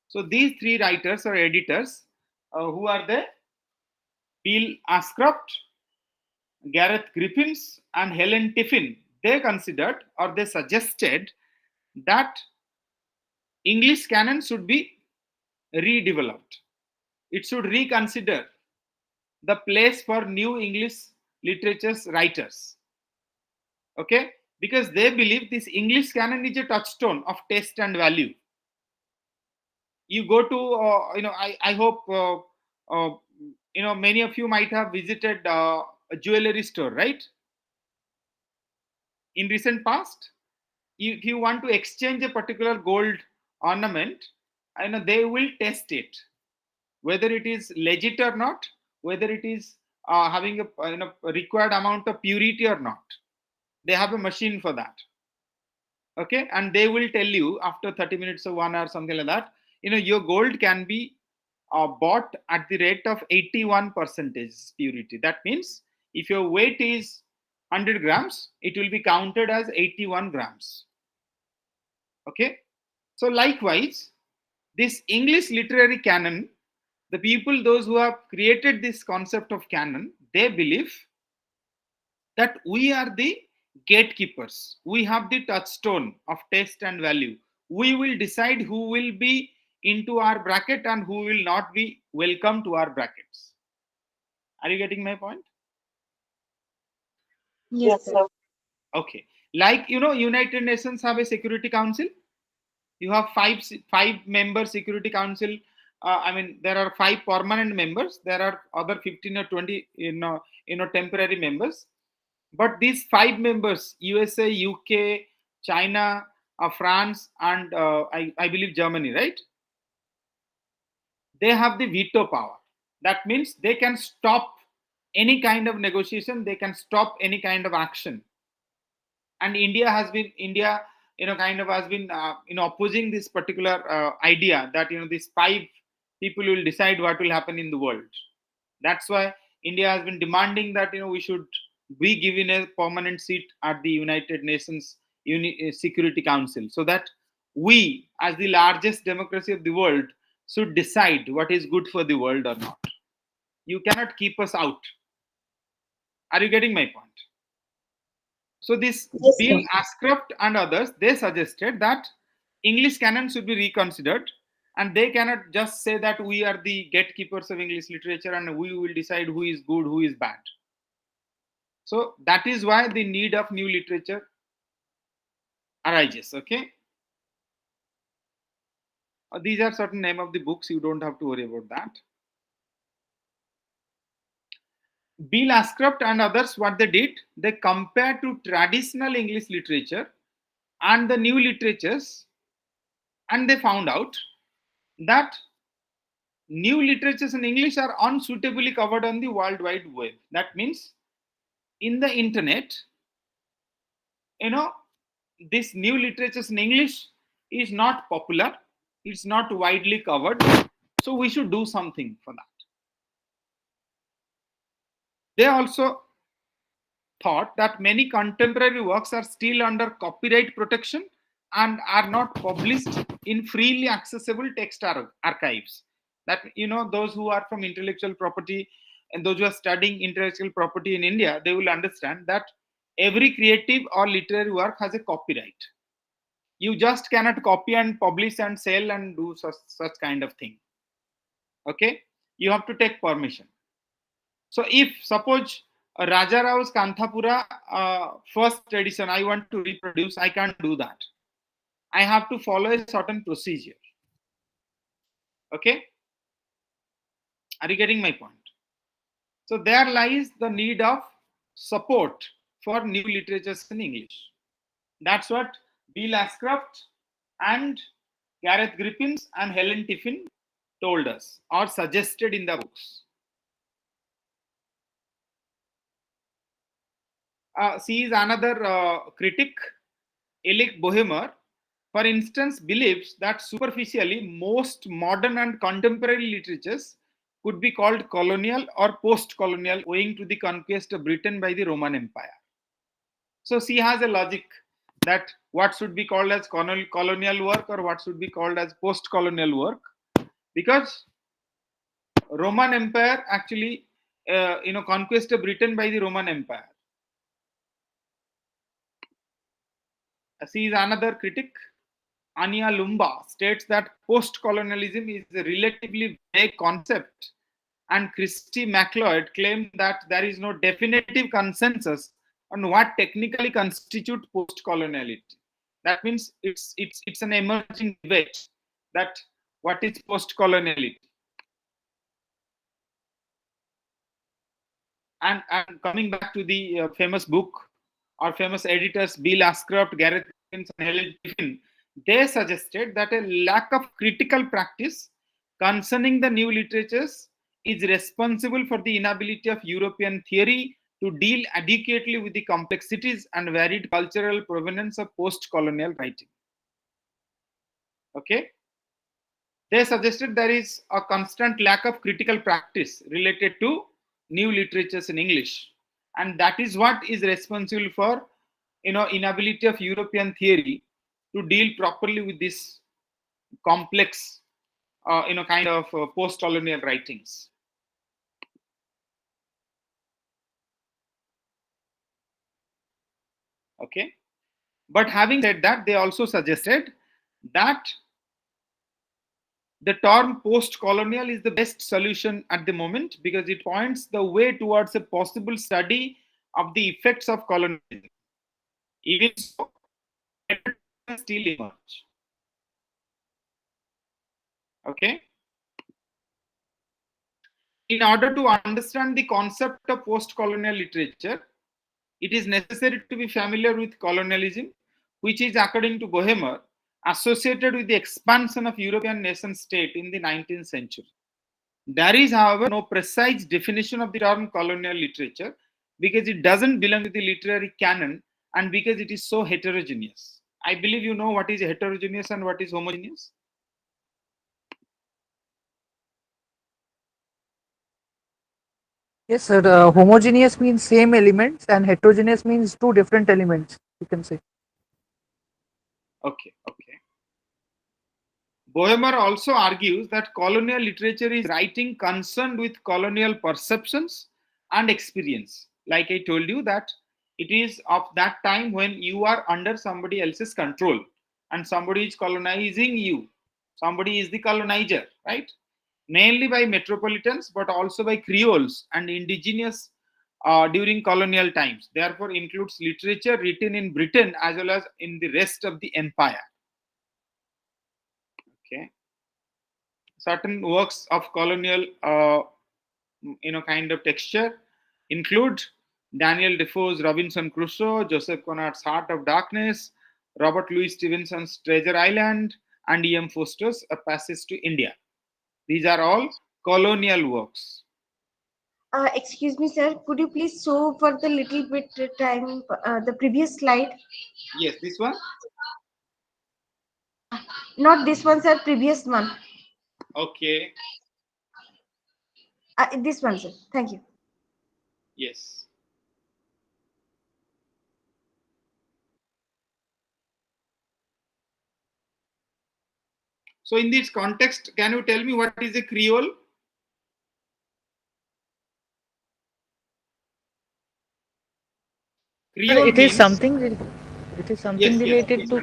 So these three writers or editors, who are they? Bill Ashcroft, Gareth Griffiths, and Helen Tiffin, they considered or they suggested that English canon should be redeveloped. It should reconsider the place for new English literature's writers. Okay, because they believe this English canon is a touchstone of taste and value. You go to I hope many of you might have visited a jewelry store, right? In recent past, if you want to exchange a particular gold ornament, they will test it whether it is legit or not, whether it is having a required amount of purity or not. They have a machine for that. Okay, and they will tell you after 30 minutes or 1 hour, something like that, your gold can be bought at the rate of 81% purity. That means if your weight is 100 grams, it will be counted as 81 grams. Okay, so likewise, this English literary canon, the people, those who have created this concept of canon, they believe that we are the gatekeepers. We have the touchstone of taste and value. We will decide who will be into our bracket and who will not be welcome to our brackets. Are you getting my point? Yes, sir. Okay. Like, United Nations have a Security Council. You have five-member Security Council. There are 5 permanent members. There are other 15 or 20, temporary members. But these 5 members, USA, UK, China, France, and I believe Germany, right? They have the veto power. That means they can stop any kind of negotiation, they can stop any kind of action. And India, kind of has been, opposing this particular idea that, these 5 people will decide what will happen in the world. That's why India has been demanding that, we should be given a permanent seat at the United Nations Security Council, so that we, as the largest democracy of the world, should decide what is good for the world or not. You cannot keep us out. Are you getting my point? So this Yes, Bill sir. Ashcroft and others, they suggested that English canon should be reconsidered, and they cannot just say that we are the gatekeepers of English literature and we will decide who is good, who is bad. So that is why the need of new literature arises. Okay, these are certain name of the books. You don't have to worry about that. Bill Ashcroft and others, what they did, they compared to traditional English literature and the new literatures, and they found out that new literatures in English are unsuitably covered on the World Wide Web. That means in the internet, you know, this new literatures in English is not popular, it's not widely covered. So we should do something for that. They also thought that many contemporary works are still under copyright protection and are not published in freely accessible text archives. That, those who are from intellectual property and those who are studying intellectual property in India, they will understand that every creative or literary work has a copyright. You just cannot copy and publish and sell and do such kind of thing. Okay, you have to take permission. So if suppose Raja Rao's Kanthapura first edition I want to reproduce, I can't do that. I have to follow a certain procedure. Okay, are you getting my point? So there lies the need of support for new literatures in English. That's what Bill Ashcroft and Gareth Griffiths and Helen Tiffin told us or suggested in the books. She is another critic, Elik Bohemer, for instance, believes that superficially most modern and contemporary literatures could be called colonial or post-colonial owing to the conquest of Britain by the Roman Empire. So she has a logic that what should be called as colonial work or what should be called as post-colonial work, because Roman Empire actually, conquest of Britain by the Roman Empire. She is another critic. Anya Lumba states that post-colonialism is a relatively vague concept, and Christy McLeod claimed that there is no definitive consensus on what technically constitutes post-coloniality. That means it's an emerging debate that what is post-coloniality. And coming back to the famous book or famous editors Bill Ashcroft, Gareth Higgins, and Helen Tiffin, they suggested that a lack of critical practice concerning the new literatures is responsible for the inability of European theory to deal adequately with the complexities and varied cultural provenance of post-colonial writing. Okay, they suggested there is a constant lack of critical practice related to new literatures in English, and that is what is responsible for inability of European theory to deal properly with this complex kind of post-colonial writings. Okay, but having said that, they also suggested that the term post-colonial is the best solution at the moment because it points the way towards a possible study of the effects of colonialism. Even so, better terms still emerge. Okay. In order to understand the concept of post-colonial literature, It is necessary to be familiar with colonialism, which is, according to Boehmer, associated with the expansion of European nation state in the 19th century. There is, however, no precise definition of the term colonial literature because it doesn't belong to the literary canon and because it is so heterogeneous. I believe you know what is heterogeneous and what is homogeneous. Yes, sir. Homogeneous means same elements, and heterogeneous means two different elements. You can say. Okay, okay. Boehmer also argues that colonial literature is writing concerned with colonial perceptions and experience. Like I told you, that it is of that time when you are under somebody else's control and somebody is colonizing you. Somebody is the colonizer, right? Mainly by metropolitans, but also by Creoles and indigenous during colonial times. Therefore, includes literature written in Britain as well as in the rest of the empire. Okay, certain works of colonial kind of texture include Daniel Defoe's Robinson Crusoe, Joseph Conrad's Heart of Darkness, Robert Louis Stevenson's Treasure Island, and E.M. Foster's A Passage to India. These are all colonial works. Excuse me, sir. Could you please show for the little bit time the previous slide? Yes, this one. Not this one, sir. Previous one. Okay. This one, sir. Thank you. Yes. So, in this context, can you tell me what is a Creole? Creole It is means, something. It is something yes, yes, related please. to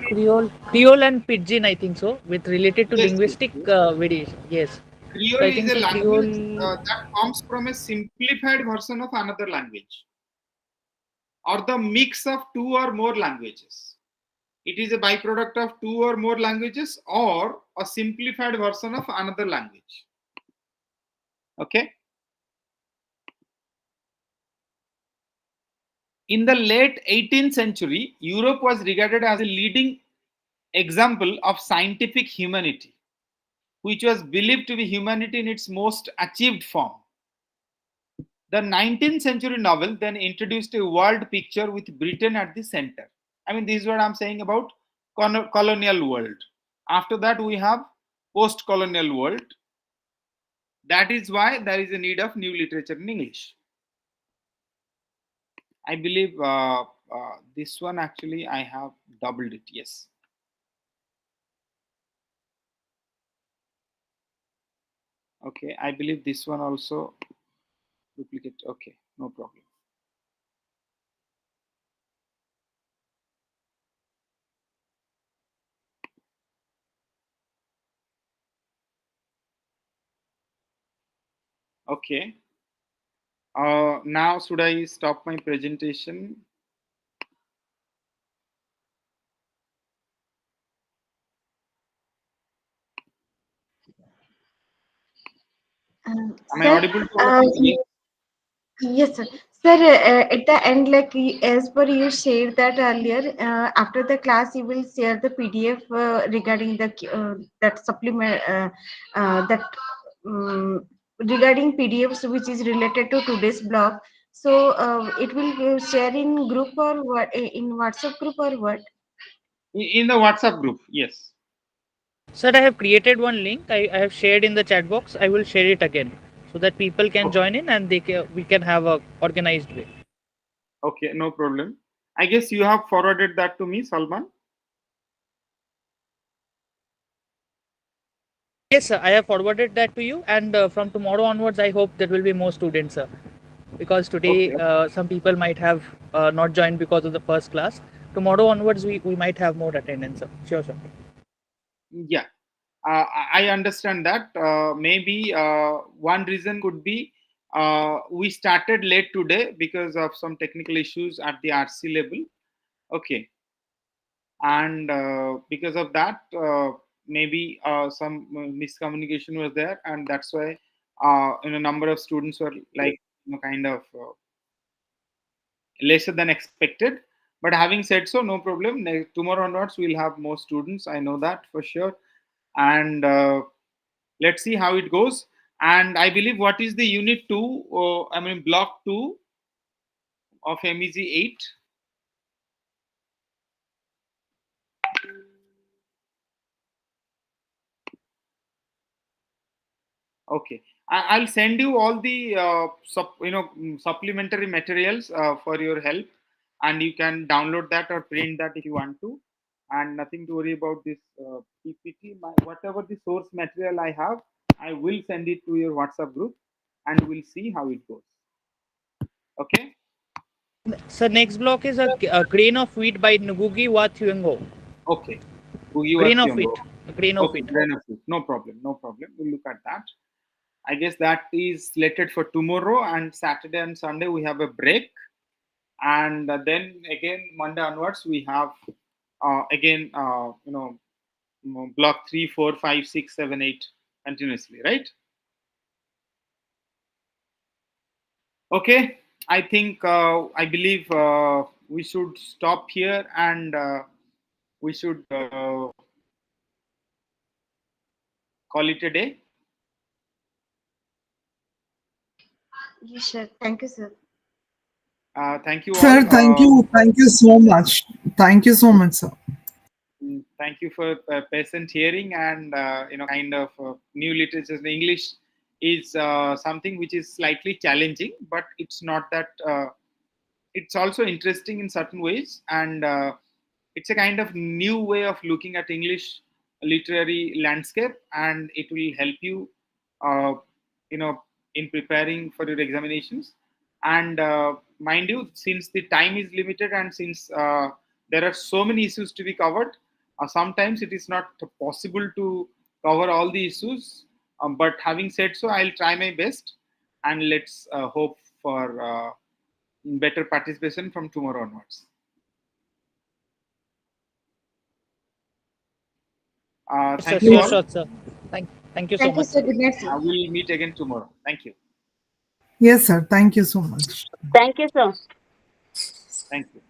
Creole and Pidgin. I think so. With related to Yes, yes, linguistic yes. variation. Yes. So Creole I is think a so. language Creole. that comes from a simplified version of another language or the mix of two or more languages. It is a byproduct of two or more languages or a simplified version of another language. Okay. In the late 18th century, Europe was regarded as a leading example of scientific humanity, which was believed to be humanity in its most achieved form. The 19th century novel then introduced a world picture with Britain at the center. I mean, this is what I'm saying about colonial world. After that, we have post-colonial world. That is why there is a need of new literature in English. I believe this one actually I have doubled it. Yes. Okay. I believe this one also duplicate. Okay. No problem. Okay. Now should I stop my presentation? Am I Sir, audible to all of you? Yes. yes, sir. Sir, at the end, like as per you shared that earlier, after the class, you will share the PDF regarding the that supplement that regarding PDFs which is related to today's blog. So it will share in group or what in WhatsApp group or what? In the WhatsApp group. Yes. Sir, I have created one link. I have shared in the chat box. I will share it again so that people can Okay. join in and we can have a organized way. Okay. No problem. I guess you have forwarded that to me, Salman. Yes, sir. I have forwarded that to you, and from tomorrow onwards, I hope there will be more students, sir. Because today Okay. some people might have not joined because of the first class. Tomorrow onwards, we might have more attendance, sir. Sure, sir. Yeah. I understand that. Maybe one reason could be we started late today because of some technical issues at the RC level. Okay. And because of that, maybe some miscommunication was there, and that's why a number of students were like kind of lesser than expected. But having said so, no problem. Tomorrow onwards, we'll have more students. I know that for sure. And let's see how it goes. And I believe what is the unit 2, I mean, block 2 of MEG-8? Okay. I'll send you all the supplementary materials for your help, and you can download that or print that if you want to. And nothing to worry about this PPT. Whatever the source material I have, I will send it to your WhatsApp group, and we'll see how it goes. Okay. So next block is a grain of wheat by Ngugi wa Thiong'o. Okay. You Grain are of wheat. A grain of okay. wheat. Grain of wheat. No problem. No problem. We'll look at that. I guess that is slated for tomorrow, and Saturday and Sunday we have a break, and then again Monday onwards we have again block 3, 4, 5, 6, 7, 8 continuously, right? Okay, I think I believe we should stop here, and we should call it a day. Yes, sir. Thank you, sir. Thank you all. Sir, thank you so much. Thank you so much, sir. Thank you for patient hearing, and kind of new literature in English is something which is slightly challenging, but it's not that. It's also interesting in certain ways, and it's a kind of new way of looking at English literary landscape, and it will help you, uh, in preparing for your examinations. And mind you, since the time is limited, and since there are so many issues to be covered, sometimes it is not possible to cover all the issues. But having said so, I'll try my best, and let's hope for better participation from tomorrow onwards. Sir, Thank you sure, all. sure, sir. Thank you so Thank you, much, sir. sir. Good night, sir. We'll meet again tomorrow. Thank you. Yes, sir. Thank you so much. Thank you, sir. Thank you.